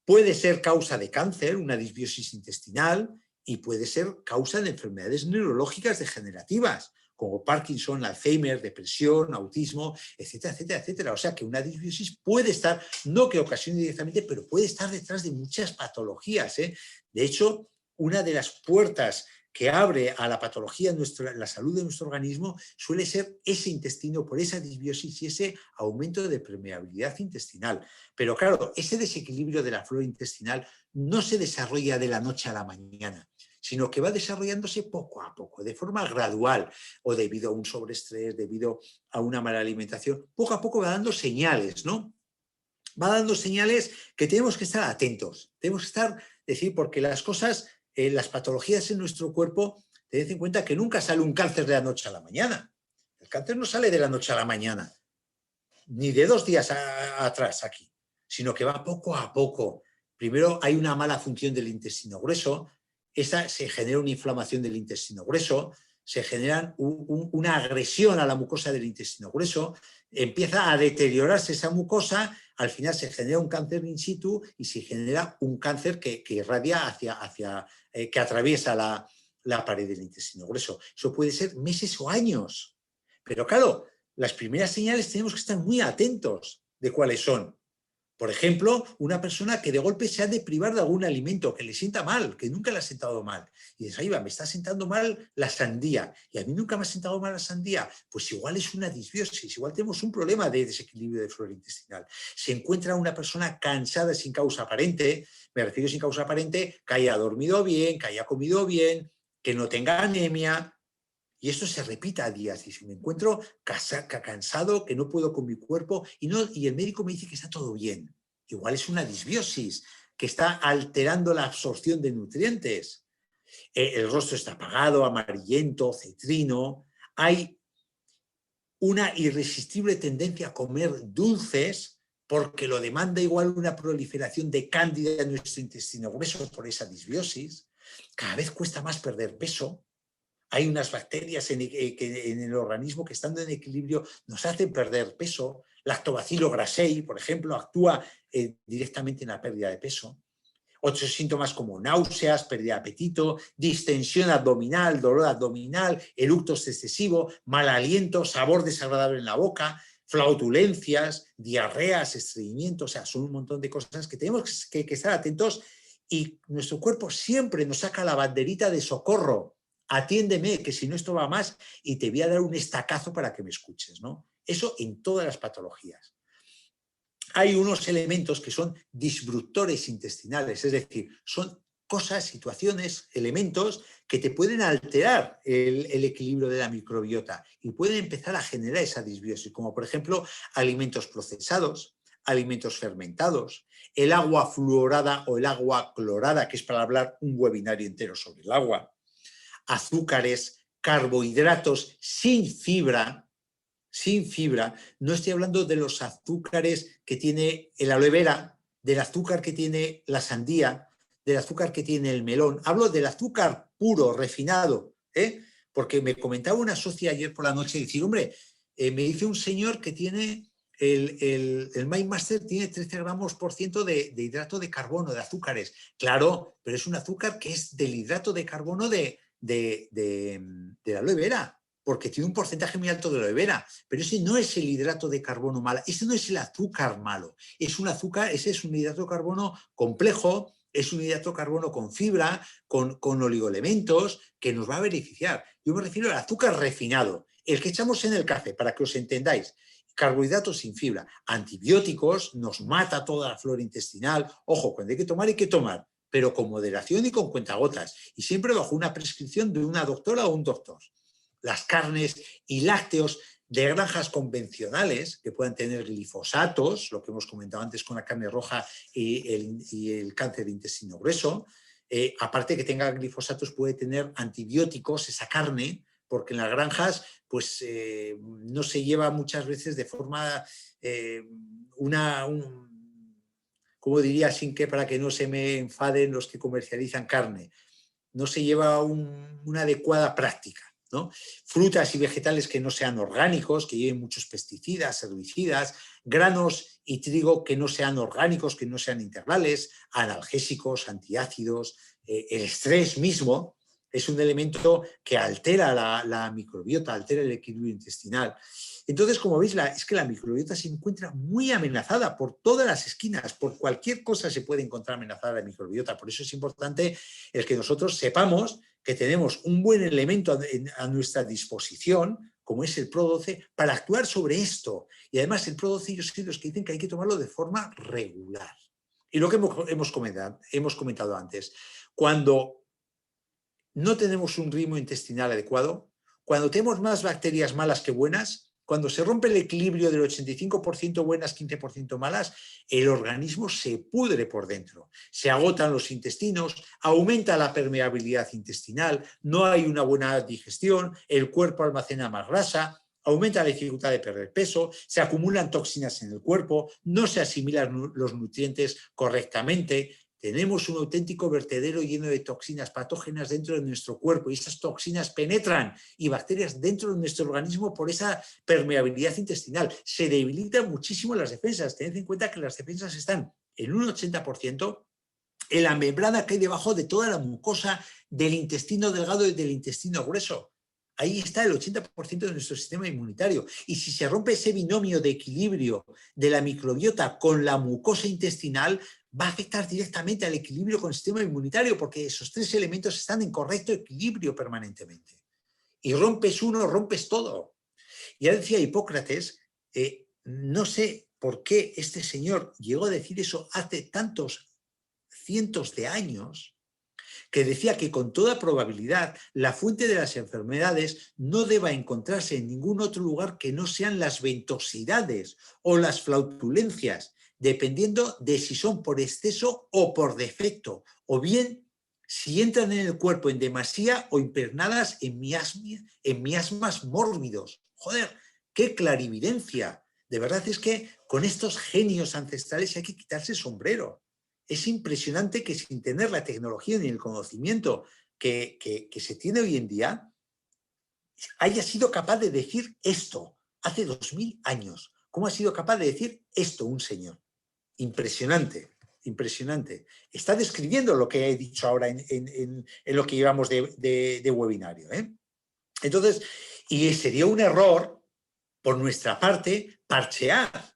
Speaker 1: Puede ser causa de cáncer, una disbiosis intestinal, y puede ser causa de enfermedades neurológicas degenerativas, como Parkinson, Alzheimer, depresión, autismo, etcétera, etcétera, etcétera. O sea que una disbiosis puede estar, no que ocasione directamente, pero puede estar detrás de muchas patologías, ¿eh? De hecho, una de las puertas que abre a la patología en la salud de nuestro organismo suele ser ese intestino por esa disbiosis y ese aumento de permeabilidad intestinal. Pero claro, ese desequilibrio de la flora intestinal no se desarrolla de la noche a la mañana, sino que va desarrollándose poco a poco, de forma gradual, o debido a un sobreestrés, debido a una mala alimentación. Poco a poco va dando señales, ¿no? Va dando señales que tenemos que estar atentos, tenemos que estar, decir, porque las cosas, las patologías en nuestro cuerpo, tened en cuenta que nunca sale un cáncer de la noche a la mañana. El cáncer no sale de la noche a la mañana, ni de 2 días atrás aquí, sino que va poco a poco. Primero hay una mala función del intestino grueso, esa se genera una inflamación del intestino grueso, se genera una agresión a la mucosa del intestino grueso, empieza a deteriorarse esa mucosa, al final se genera un cáncer in situ y se genera un cáncer que irradia que atraviesa la pared del intestino grueso. Eso puede ser meses o años. Pero claro, las primeras señales tenemos que estar muy atentos de cuáles son. Por ejemplo, una persona que de golpe se ha de privar de algún alimento que le sienta mal, que nunca le ha sentado mal. Y dices, ahí va, me está sentando mal la sandía. Y a mí nunca me ha sentado mal la sandía. Pues igual es una disbiosis, igual tenemos un problema de desequilibrio de flora intestinal. Se encuentra una persona cansada sin causa aparente, me refiero sin causa aparente, que haya dormido bien, que haya comido bien, que no tenga anemia. Y esto se repita a días. Y si me encuentro cansado, que no puedo con mi cuerpo, y el médico me dice que está todo bien. Igual es una disbiosis, que está alterando la absorción de nutrientes. El rostro está apagado, amarillento, cetrino. Hay una irresistible tendencia a comer dulces porque lo demanda igual una proliferación de cándida en nuestro intestino grueso por esa disbiosis. Cada vez cuesta más perder peso. Hay unas bacterias en el organismo que, estando en equilibrio, nos hacen perder peso. Lactobacillus grasei, por ejemplo, actúa directamente en la pérdida de peso. Otros síntomas como náuseas, pérdida de apetito, distensión abdominal, dolor abdominal, eructos excesivos, mal aliento, sabor desagradable en la boca, flautulencias, diarreas, estreñimiento. O sea, son un montón de cosas que tenemos que estar atentos, y nuestro cuerpo siempre nos saca la banderita de socorro. Atiéndeme, que si no esto va más, y te voy a dar un estacazo para que me escuches, ¿no? Eso en todas las patologías. Hay unos elementos que son disruptores intestinales, es decir, son cosas, situaciones, elementos que te pueden alterar el equilibrio de la microbiota y pueden empezar a generar esa disbiosis, como por ejemplo alimentos procesados, alimentos fermentados, el agua fluorada o el agua clorada, que es para hablar un webinario entero sobre el agua, azúcares, carbohidratos sin fibra, no estoy hablando de los azúcares que tiene el aloe vera, del azúcar que tiene la sandía, del azúcar que tiene el melón. Hablo del azúcar puro, refinado, porque me comentaba una socia ayer por la noche, decir, hombre, me dice un señor que tiene el MindMaster, tiene 13 gramos por ciento de hidrato de carbono, de azúcares. Claro, pero es un azúcar que es del hidrato de carbono de la aloe vera, porque tiene un porcentaje muy alto de aloe vera, pero ese no es el hidrato de carbono malo, ese no es el azúcar malo, es un azúcar, ese es un hidrato de carbono complejo, es un hidrato de carbono con fibra, con oligoelementos, que nos va a beneficiar. Yo me refiero al azúcar refinado, el que echamos en el café, para que os entendáis. Carbohidratos sin fibra, antibióticos, nos mata toda la flora intestinal. Ojo, cuando hay que tomar, pero con moderación y con cuentagotas, y siempre bajo una prescripción de una doctora o un doctor. Las carnes y lácteos de granjas convencionales, que puedan tener glifosatos, lo que hemos comentado antes con la carne roja y el cáncer de intestino grueso, aparte que tenga glifosatos, puede tener antibióticos esa carne, porque en las granjas pues, no se lleva muchas veces de forma, ¿cómo diría? Para que no se me enfaden los que comercializan carne, no se lleva una adecuada práctica, ¿no? Frutas y vegetales que no sean orgánicos, que lleven muchos pesticidas, herbicidas, granos y trigo que no sean orgánicos, que no sean integrales, analgésicos, antiácidos, el estrés mismo. Es un elemento que altera la microbiota, altera el equilibrio intestinal. Entonces, como veis, es que la microbiota se encuentra muy amenazada por todas las esquinas, por cualquier cosa se puede encontrar amenazada la microbiota. Por eso es importante el que nosotros sepamos que tenemos un buen elemento a nuestra disposición, como es el Pro12, para actuar sobre esto. Y además el Pro12, yo soy los que dicen que hay que tomarlo de forma regular. Y lo que hemos comentado antes, cuando no tenemos un ritmo intestinal adecuado, cuando tenemos más bacterias malas que buenas, cuando se rompe el equilibrio del 85% buenas, 15% malas, el organismo se pudre por dentro. Se agotan los intestinos, aumenta la permeabilidad intestinal, no hay una buena digestión, el cuerpo almacena más grasa, aumenta la dificultad de perder peso, se acumulan toxinas en el cuerpo, no se asimilan los nutrientes correctamente. Tenemos un auténtico vertedero lleno de toxinas patógenas dentro de nuestro cuerpo y esas toxinas penetran y bacterias dentro de nuestro organismo por esa permeabilidad intestinal. Se debilitan muchísimo las defensas. Tened en cuenta que las defensas están en un 80% en la membrana que hay debajo de toda la mucosa del intestino delgado y del intestino grueso. Ahí está el 80% de nuestro sistema inmunitario. Y si se rompe ese binomio de equilibrio de la microbiota con la mucosa intestinal, va a afectar directamente al equilibrio con el sistema inmunitario, porque esos tres elementos están en correcto equilibrio permanentemente. Y rompes uno, rompes todo. Ya decía Hipócrates, no sé por qué este señor llegó a decir eso hace tantos cientos de años, que decía que con toda probabilidad la fuente de las enfermedades no deba encontrarse en ningún otro lugar que no sean las ventosidades o las flautulencias, dependiendo de si son por exceso o por defecto, o bien si entran en el cuerpo en demasía o impregnadas en miasmas mórbidos. Joder, qué clarividencia. De verdad es que con estos genios ancestrales hay que quitarse el sombrero. Es impresionante que sin tener la tecnología ni el conocimiento que se tiene hoy en día, haya sido capaz de decir esto hace 2000 años. ¿Cómo ha sido capaz de decir esto un señor? Impresionante, impresionante. Está describiendo lo que he dicho ahora en lo que llevamos de webinario, ¿eh? Entonces, y sería un error por nuestra parte parchear.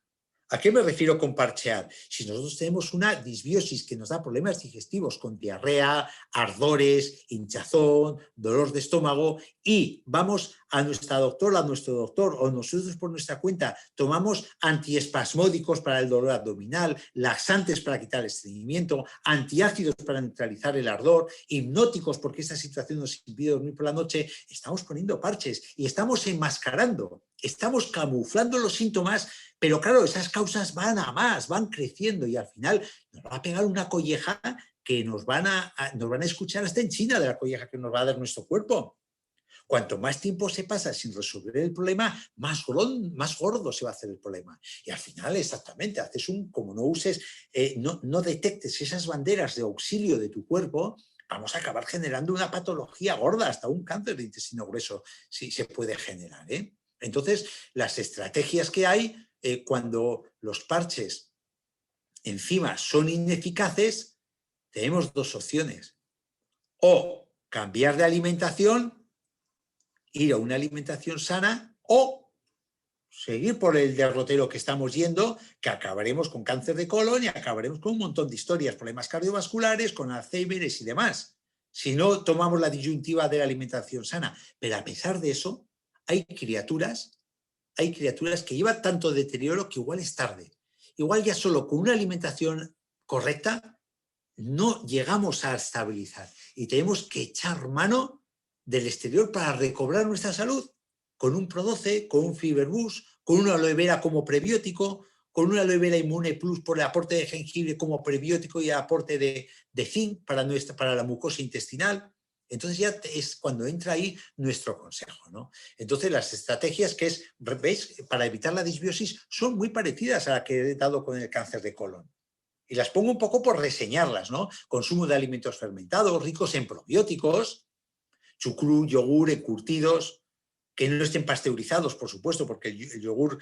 Speaker 1: ¿A qué me refiero con parchear? Si nosotros tenemos una disbiosis que nos da problemas digestivos con diarrea, ardores, hinchazón, dolor de estómago y vamos a nuestra doctora, a nuestro doctor o nosotros por nuestra cuenta tomamos antiespasmódicos para el dolor abdominal, laxantes para quitar el estreñimiento, antiácidos para neutralizar el ardor, hipnóticos porque esta situación nos impide dormir por la noche, estamos poniendo parches y estamos enmascarando, estamos camuflando los síntomas. Pero claro, esas causas van a más, van creciendo y al final nos va a pegar una colleja que nos van a escuchar hasta en China de la colleja que nos va a dar nuestro cuerpo. Cuanto más tiempo se pasa sin resolver el problema, más gordo se va a hacer el problema. Y al final, exactamente, haces como no uses, no detectes esas banderas de auxilio de tu cuerpo, vamos a acabar generando una patología gorda, hasta un cáncer de intestino grueso sí se puede generar, ¿eh? Entonces, las estrategias que hay cuando los parches encima son ineficaces, tenemos dos opciones. O cambiar de alimentación, ir a una alimentación sana, o seguir por el derrotero que estamos yendo, que acabaremos con cáncer de colon y acabaremos con un montón de historias, problemas cardiovasculares, con Alzheimer y demás, si no tomamos la disyuntiva de la alimentación sana. Pero a pesar de eso, hay criaturas que llevan tanto deterioro que igual es tarde. Igual ya solo con una alimentación correcta no llegamos a estabilizar y tenemos que echar mano del exterior para recobrar nuestra salud con un Pro12, con un Fiber Boost, con una aloe vera como prebiótico, con una aloe vera Immune Plus por el aporte de jengibre como prebiótico y el aporte de zinc para la mucosa intestinal. Entonces ya es cuando entra ahí nuestro consejo, ¿no? Entonces las estrategias que ¿veis? Para evitar la disbiosis son muy parecidas a las que he dado con el cáncer de colon. Y las pongo un poco por reseñarlas, ¿no? Consumo de alimentos fermentados, ricos en probióticos, chucrut, yogur, encurtidos, que no estén pasteurizados, por supuesto, porque el yogur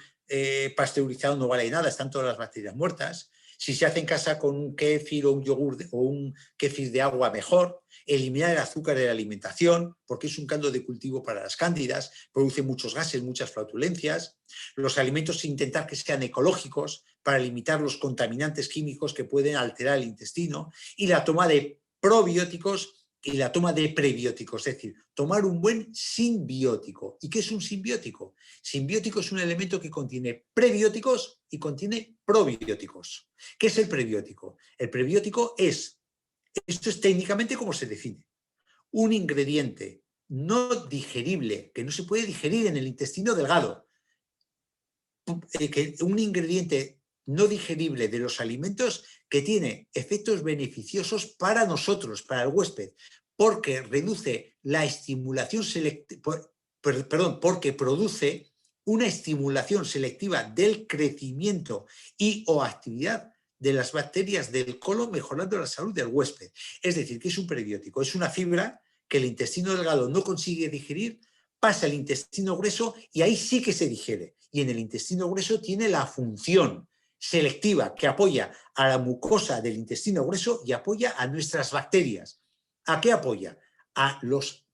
Speaker 1: pasteurizado no vale nada, están todas las bacterias muertas. Si se hace en casa con un kéfir o un yogur o un kéfir de agua, mejor. Eliminar el azúcar de la alimentación, porque es un caldo de cultivo para las cándidas, produce muchos gases, muchas flatulencias. Los alimentos, intentar que sean ecológicos para limitar los contaminantes químicos que pueden alterar el intestino. Y la toma de probióticos y la toma de prebióticos, es decir, tomar un buen simbiótico. ¿Y qué es un simbiótico? Simbiótico es un elemento que contiene prebióticos y contiene probióticos. ¿Qué es el prebiótico? El prebiótico es, esto es técnicamente como se define, un ingrediente no digerible, que no se puede digerir en el intestino delgado, un ingrediente no digerible de los alimentos que tiene efectos beneficiosos para nosotros, para el huésped, porque reduce la estimulación selectiva, porque produce una estimulación selectiva del crecimiento y o actividad de las bacterias del colon, mejorando la salud del huésped. Es decir, que es un prebiótico, es una fibra que el intestino delgado no consigue digerir, pasa al intestino grueso y ahí sí que se digiere. Y en el intestino grueso tiene la función selectiva que apoya a la mucosa del intestino grueso y apoya a nuestras bacterias. ¿A qué apoya? A los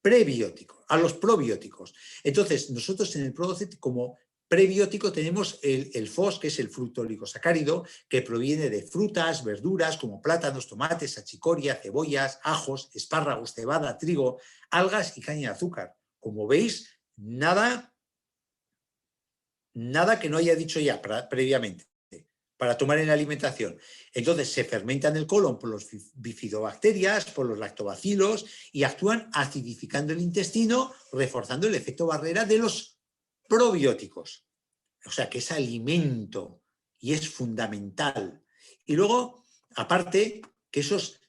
Speaker 1: prebióticos, a los probióticos. Entonces, nosotros en el ProDoce como prebiótico tenemos el FOS, que es el fructooligosacárido, que proviene de frutas, verduras como plátanos, tomates, achicoria, cebollas, ajos, espárragos, cebada, trigo, algas y caña de azúcar. Como veis, nada que no haya dicho ya previamente para tomar en la alimentación. Entonces se fermenta en el colon por los bifidobacterias, por los lactobacilos y actúan acidificando el intestino, reforzando el efecto barrera de los probióticos. O sea que es alimento y es fundamental. Y luego, aparte, que esos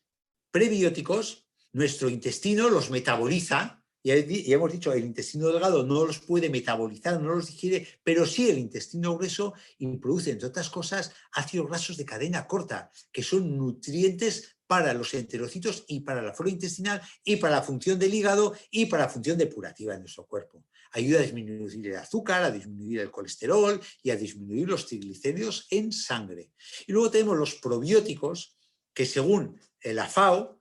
Speaker 1: prebióticos, nuestro intestino los metaboliza. Ya hemos dicho, el intestino delgado no los puede metabolizar, no los digiere, pero sí el intestino grueso y produce, entre otras cosas, ácidos grasos de cadena corta, que son nutrientes para los enterocitos y para la flora intestinal y para la función del hígado y para la función depurativa de nuestro cuerpo. Ayuda a disminuir el azúcar, a disminuir el colesterol y a disminuir los triglicéridos en sangre. Y luego tenemos los probióticos, que según la FAO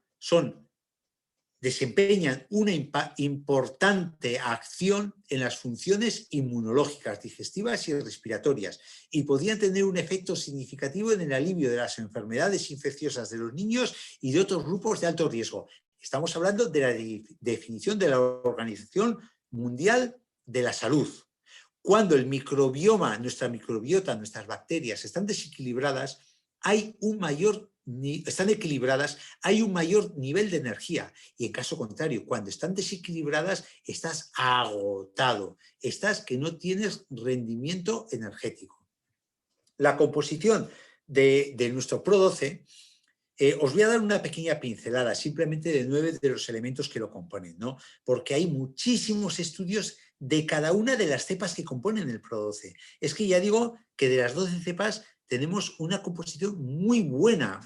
Speaker 1: desempeñan una importante acción en las funciones inmunológicas, digestivas y respiratorias y podrían tener un efecto significativo en el alivio de las enfermedades infecciosas de los niños y de otros grupos de alto riesgo. Estamos hablando de la definición de la Organización Mundial de la Salud. Cuando el microbioma, nuestra microbiota, nuestras bacterias están desequilibradas, están equilibradas, hay un mayor nivel de energía y en caso contrario, cuando están desequilibradas, estás agotado, estás que no tienes rendimiento energético. La composición de nuestro ProDoce, os voy a dar una pequeña pincelada simplemente de 9 de los elementos que lo componen, ¿no? Porque hay muchísimos estudios de cada una de las cepas que componen el ProDoce. Es que ya digo que de las 12 cepas tenemos una composición muy buena,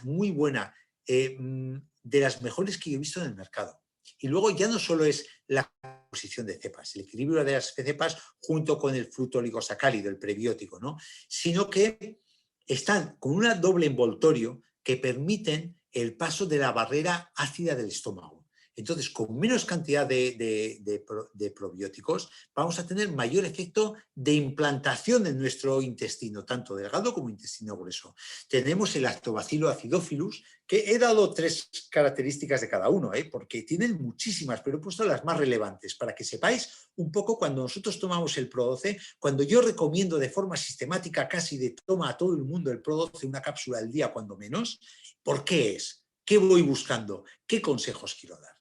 Speaker 1: de las mejores que yo he visto en el mercado. Y luego ya no solo es la composición de cepas, el equilibrio de las cepas junto con el fructooligosacárido, el prebiótico, ¿no? Sino que están con un doble envoltorio que permiten el paso de la barrera ácida del estómago. Entonces, con menos cantidad de probióticos, vamos a tener mayor efecto de implantación en nuestro intestino, tanto delgado como intestino grueso. Tenemos el Lactobacillus acidophilus, que he dado 3 características de cada uno, porque tienen muchísimas, pero he puesto las más relevantes, para que sepáis un poco cuando nosotros tomamos el ProDoce, cuando yo recomiendo de forma sistemática casi de toma a todo el mundo el ProDoce, una cápsula al día cuando menos, ¿por qué es? ¿Qué voy buscando? ¿Qué consejos quiero dar?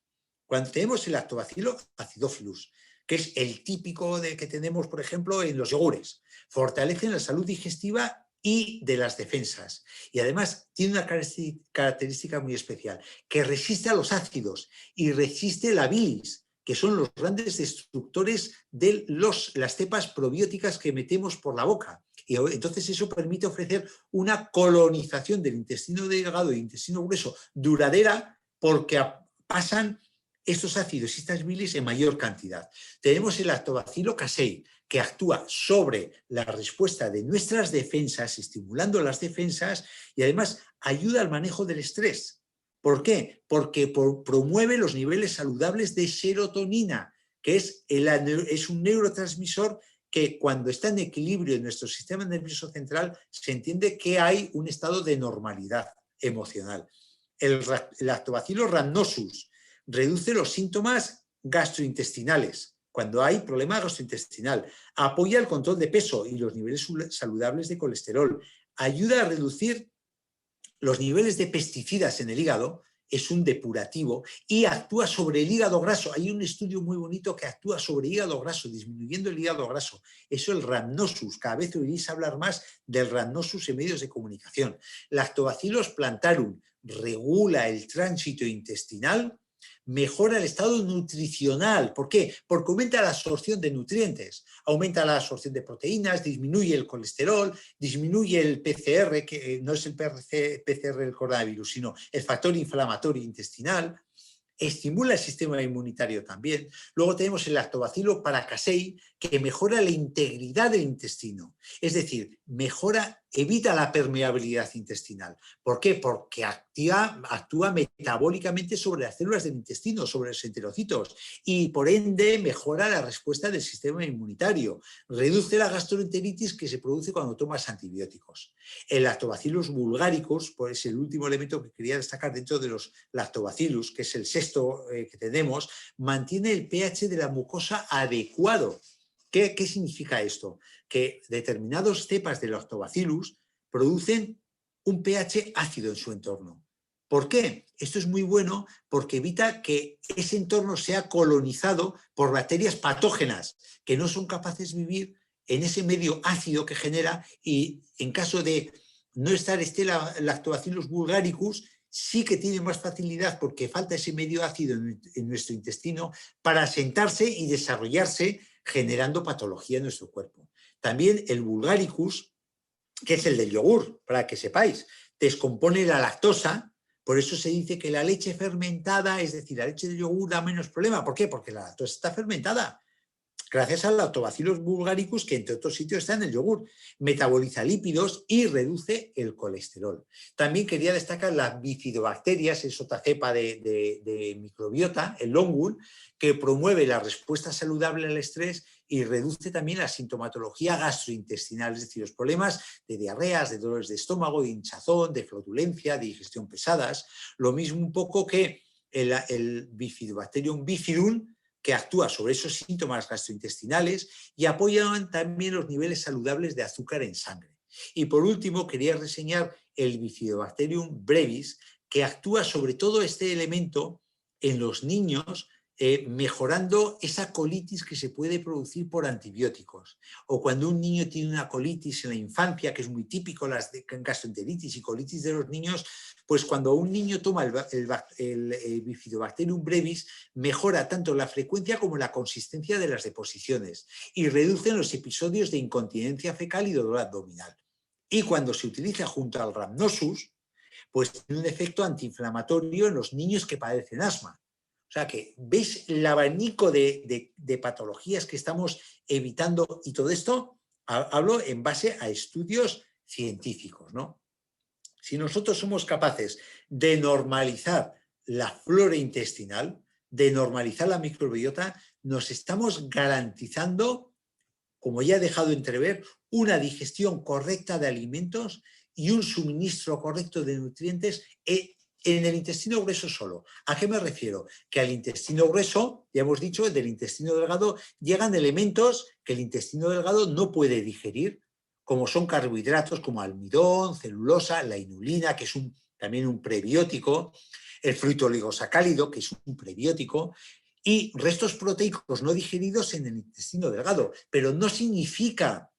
Speaker 1: Cuando tenemos el Lactobacillus acidophilus, que es el típico que tenemos, por ejemplo, en los yogures, fortalecen la salud digestiva y de las defensas. Y además tiene una característica muy especial, que resiste a los ácidos y resiste la bilis, que son los grandes destructores de las cepas probióticas que metemos por la boca. Y entonces eso permite ofrecer una colonización del intestino delgado y intestino grueso duradera porque pasan estos ácidos y estas bilis en mayor cantidad. Tenemos el Lactobacillus casei, que actúa sobre la respuesta de nuestras defensas, estimulando las defensas y además ayuda al manejo del estrés. ¿Por qué? Porque promueve los niveles saludables de serotonina, que es un neurotransmisor que cuando está en equilibrio en nuestro sistema nervioso central se entiende que hay un estado de normalidad emocional. El Lactobacillus rhamnosus reduce los síntomas gastrointestinales cuando hay problema gastrointestinal, apoya el control de peso y los niveles saludables de colesterol, ayuda a reducir los niveles de pesticidas en el hígado, es un depurativo y actúa sobre el hígado graso. Hay un estudio muy bonito que actúa sobre el hígado graso, disminuyendo el hígado graso. Eso es el rhamnosus. Cada vez oiréis hablar más del rhamnosus en medios de comunicación. Lactobacillus plantarum regula el tránsito intestinal, mejora el estado nutricional. ¿Por qué? Porque aumenta la absorción de nutrientes, aumenta la absorción de proteínas, disminuye el colesterol, disminuye el PCR, que no es el PCR del coronavirus, sino el factor inflamatorio intestinal, estimula el sistema inmunitario también. Luego tenemos el Lactobacillus paracasei, que mejora la integridad del intestino, es decir, evita la permeabilidad intestinal. ¿Por qué? Porque actúa metabólicamente sobre las células del intestino, sobre los enterocitos, y por ende mejora la respuesta del sistema inmunitario, reduce la gastroenteritis que se produce cuando tomas antibióticos. El Lactobacillus bulgaricus, pues es el último elemento que quería destacar dentro de los lactobacillus, que es el sexto que tenemos, mantiene el pH de la mucosa adecuado. ¿Qué significa esto? Que determinados cepas de lactobacillus producen un pH ácido en su entorno. ¿Por qué? Esto es muy bueno porque evita que ese entorno sea colonizado por bacterias patógenas que no son capaces de vivir en ese medio ácido que genera, y en caso de no estar este Lactobacillus bulgaricus, sí que tiene más facilidad porque falta ese medio ácido en nuestro intestino para asentarse y desarrollarse, generando patología en nuestro cuerpo. También el bulgaricus, que es el del yogur, para que sepáis, descompone la lactosa, por eso se dice que la leche fermentada, es decir, la leche de yogur, da menos problema. ¿Por qué? Porque la lactosa está fermentada, gracias al Lactobacillus bulgaricus, que entre otros sitios está en el yogur, metaboliza lípidos y reduce el colesterol. También quería destacar las bifidobacterias, es otra cepa de microbiota, el longum, que promueve la respuesta saludable al estrés y reduce también la sintomatología gastrointestinal, es decir, los problemas de diarreas, de dolores de estómago, de hinchazón, de flatulencia, de digestión pesadas. Lo mismo un poco que el Bifidobacterium bifidum, que actúa sobre esos síntomas gastrointestinales y apoyan también los niveles saludables de azúcar en sangre. Y por último, quería reseñar el Bifidobacterium brevis, que actúa sobre todo este elemento en los niños, mejorando esa colitis que se puede producir por antibióticos. O cuando un niño tiene una colitis en la infancia, que es muy típico, las gastroenteritis y colitis de los niños, pues cuando un niño toma el Bifidobacterium brevis, mejora tanto la frecuencia como la consistencia de las deposiciones y reducen los episodios de incontinencia fecal y dolor abdominal. Y cuando se utiliza junto al rhamnosus, pues tiene un efecto antiinflamatorio en los niños que padecen asma. O sea que veis el abanico de patologías que estamos evitando, y todo esto hablo en base a estudios científicos, ¿no? Si nosotros somos capaces de normalizar la flora intestinal, de normalizar la microbiota, nos estamos garantizando, como ya he dejado entrever, una digestión correcta de alimentos y un suministro correcto de nutrientes en el intestino grueso solo. ¿A qué me refiero? Que al intestino grueso, ya hemos dicho, del intestino delgado, llegan elementos que el intestino delgado no puede digerir, como son carbohidratos como almidón, celulosa, la inulina, que es también un prebiótico, el fruto oligosacárido, que es un prebiótico, y restos proteicos no digeridos en el intestino delgado. Pero no significa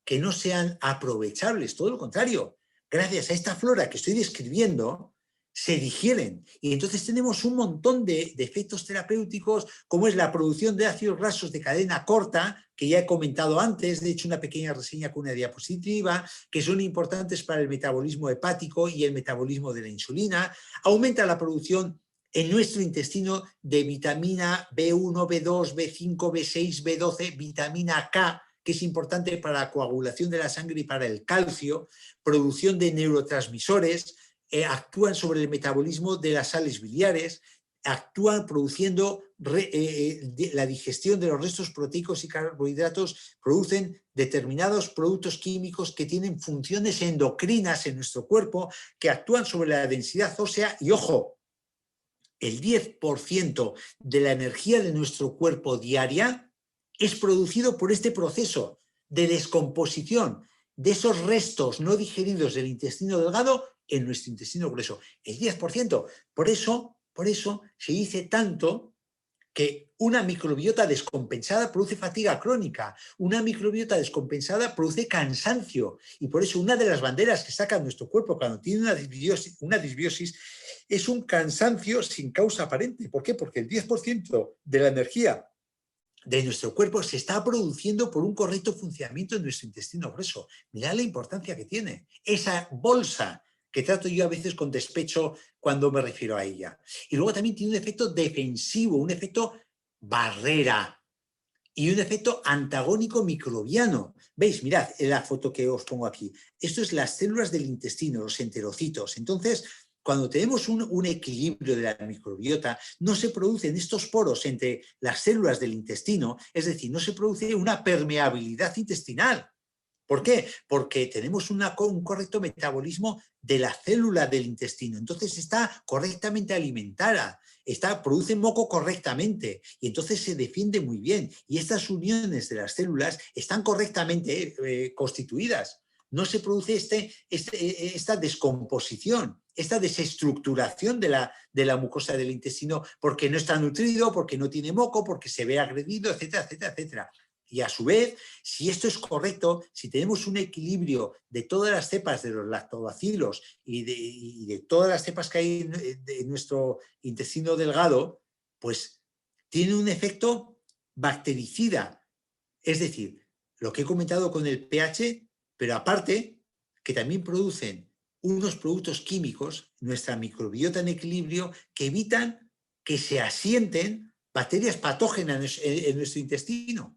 Speaker 1: que no sean aprovechables, todo lo contrario. Gracias a esta flora que estoy describiendo, se digieren. Y entonces tenemos un montón de efectos terapéuticos, como es la producción de ácidos grasos de cadena corta, que ya he comentado antes, de hecho una pequeña reseña con una diapositiva, que son importantes para el metabolismo hepático y el metabolismo de la insulina. Aumenta la producción en nuestro intestino de vitamina B1, B2, B5, B6, B12, vitamina K, que es importante para la coagulación de la sangre y para el calcio, producción de neurotransmisores, actúan sobre el metabolismo de las sales biliares, actúan produciendo la digestión de los restos proteicos y carbohidratos, producen determinados productos químicos que tienen funciones endocrinas en nuestro cuerpo, que actúan sobre la densidad ósea y, ojo, el 10% de la energía de nuestro cuerpo diaria es producido por este proceso de descomposición de esos restos no digeridos del intestino delgado en nuestro intestino grueso. El 10%. Por eso se dice tanto que una microbiota descompensada produce fatiga crónica, una microbiota descompensada produce cansancio, y por eso una de las banderas que saca nuestro cuerpo cuando tiene una disbiosis es un cansancio sin causa aparente. ¿Por qué? Porque el 10% de la energía de nuestro cuerpo se está produciendo por un correcto funcionamiento de nuestro intestino grueso. Mirad la importancia que tiene esa bolsa que trato yo a veces con despecho cuando me refiero a ella. Y luego también tiene un efecto defensivo, un efecto barrera y un efecto antagónico microbiano. ¿Veis? Mirad la foto que os pongo aquí. Esto es las células del intestino, los enterocitos. Entonces, cuando tenemos un equilibrio de la microbiota, no se producen estos poros entre las células del intestino, es decir, no se produce una permeabilidad intestinal. ¿Por qué? Porque tenemos un correcto metabolismo de la célula del intestino. Entonces está correctamente alimentada, produce moco correctamente y entonces se defiende muy bien. Y estas uniones de las células están correctamente constituidas. No se produce esta descomposición, esta desestructuración de la mucosa del intestino porque no está nutrido, porque no tiene moco, porque se ve agredido, etcétera, etcétera, etcétera. Y a su vez, si esto es correcto, si tenemos un equilibrio de todas las cepas de los lactobacilos y de todas las cepas que hay en nuestro intestino delgado, pues tiene un efecto bactericida. Es decir, lo que he comentado con el pH, pero aparte que también producen unos productos químicos, nuestra microbiota en equilibrio, que evitan que se asienten bacterias patógenas en nuestro intestino.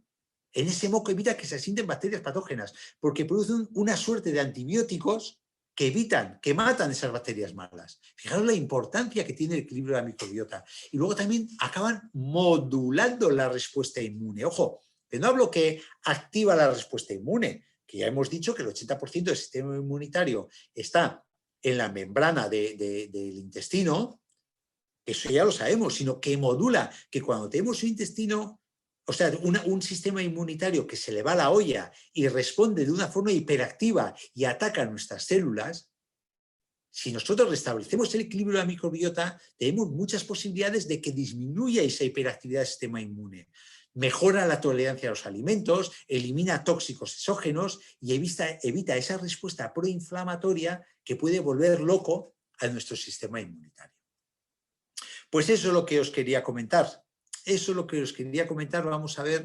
Speaker 1: En ese moco evita que se asienten bacterias patógenas, porque producen una suerte de antibióticos que evitan, que matan esas bacterias malas. Fijaros la importancia que tiene el equilibrio de la microbiota. Y luego también acaban modulando la respuesta inmune. Ojo, que no hablo que activa la respuesta inmune, que ya hemos dicho que el 80% del sistema inmunitario está en la membrana del intestino, eso ya lo sabemos, sino que modula, que cuando tenemos un intestino, o sea, un sistema inmunitario que se le va a la olla y responde de una forma hiperactiva y ataca nuestras células, si nosotros restablecemos el equilibrio de la microbiota, tenemos muchas posibilidades de que disminuya esa hiperactividad del sistema inmune. Mejora la tolerancia a los alimentos, elimina tóxicos exógenos y evita esa respuesta proinflamatoria que puede volver loco a nuestro sistema inmunitario. Pues eso es lo que os quería comentar. Eso es lo que os quería comentar. Vamos a ver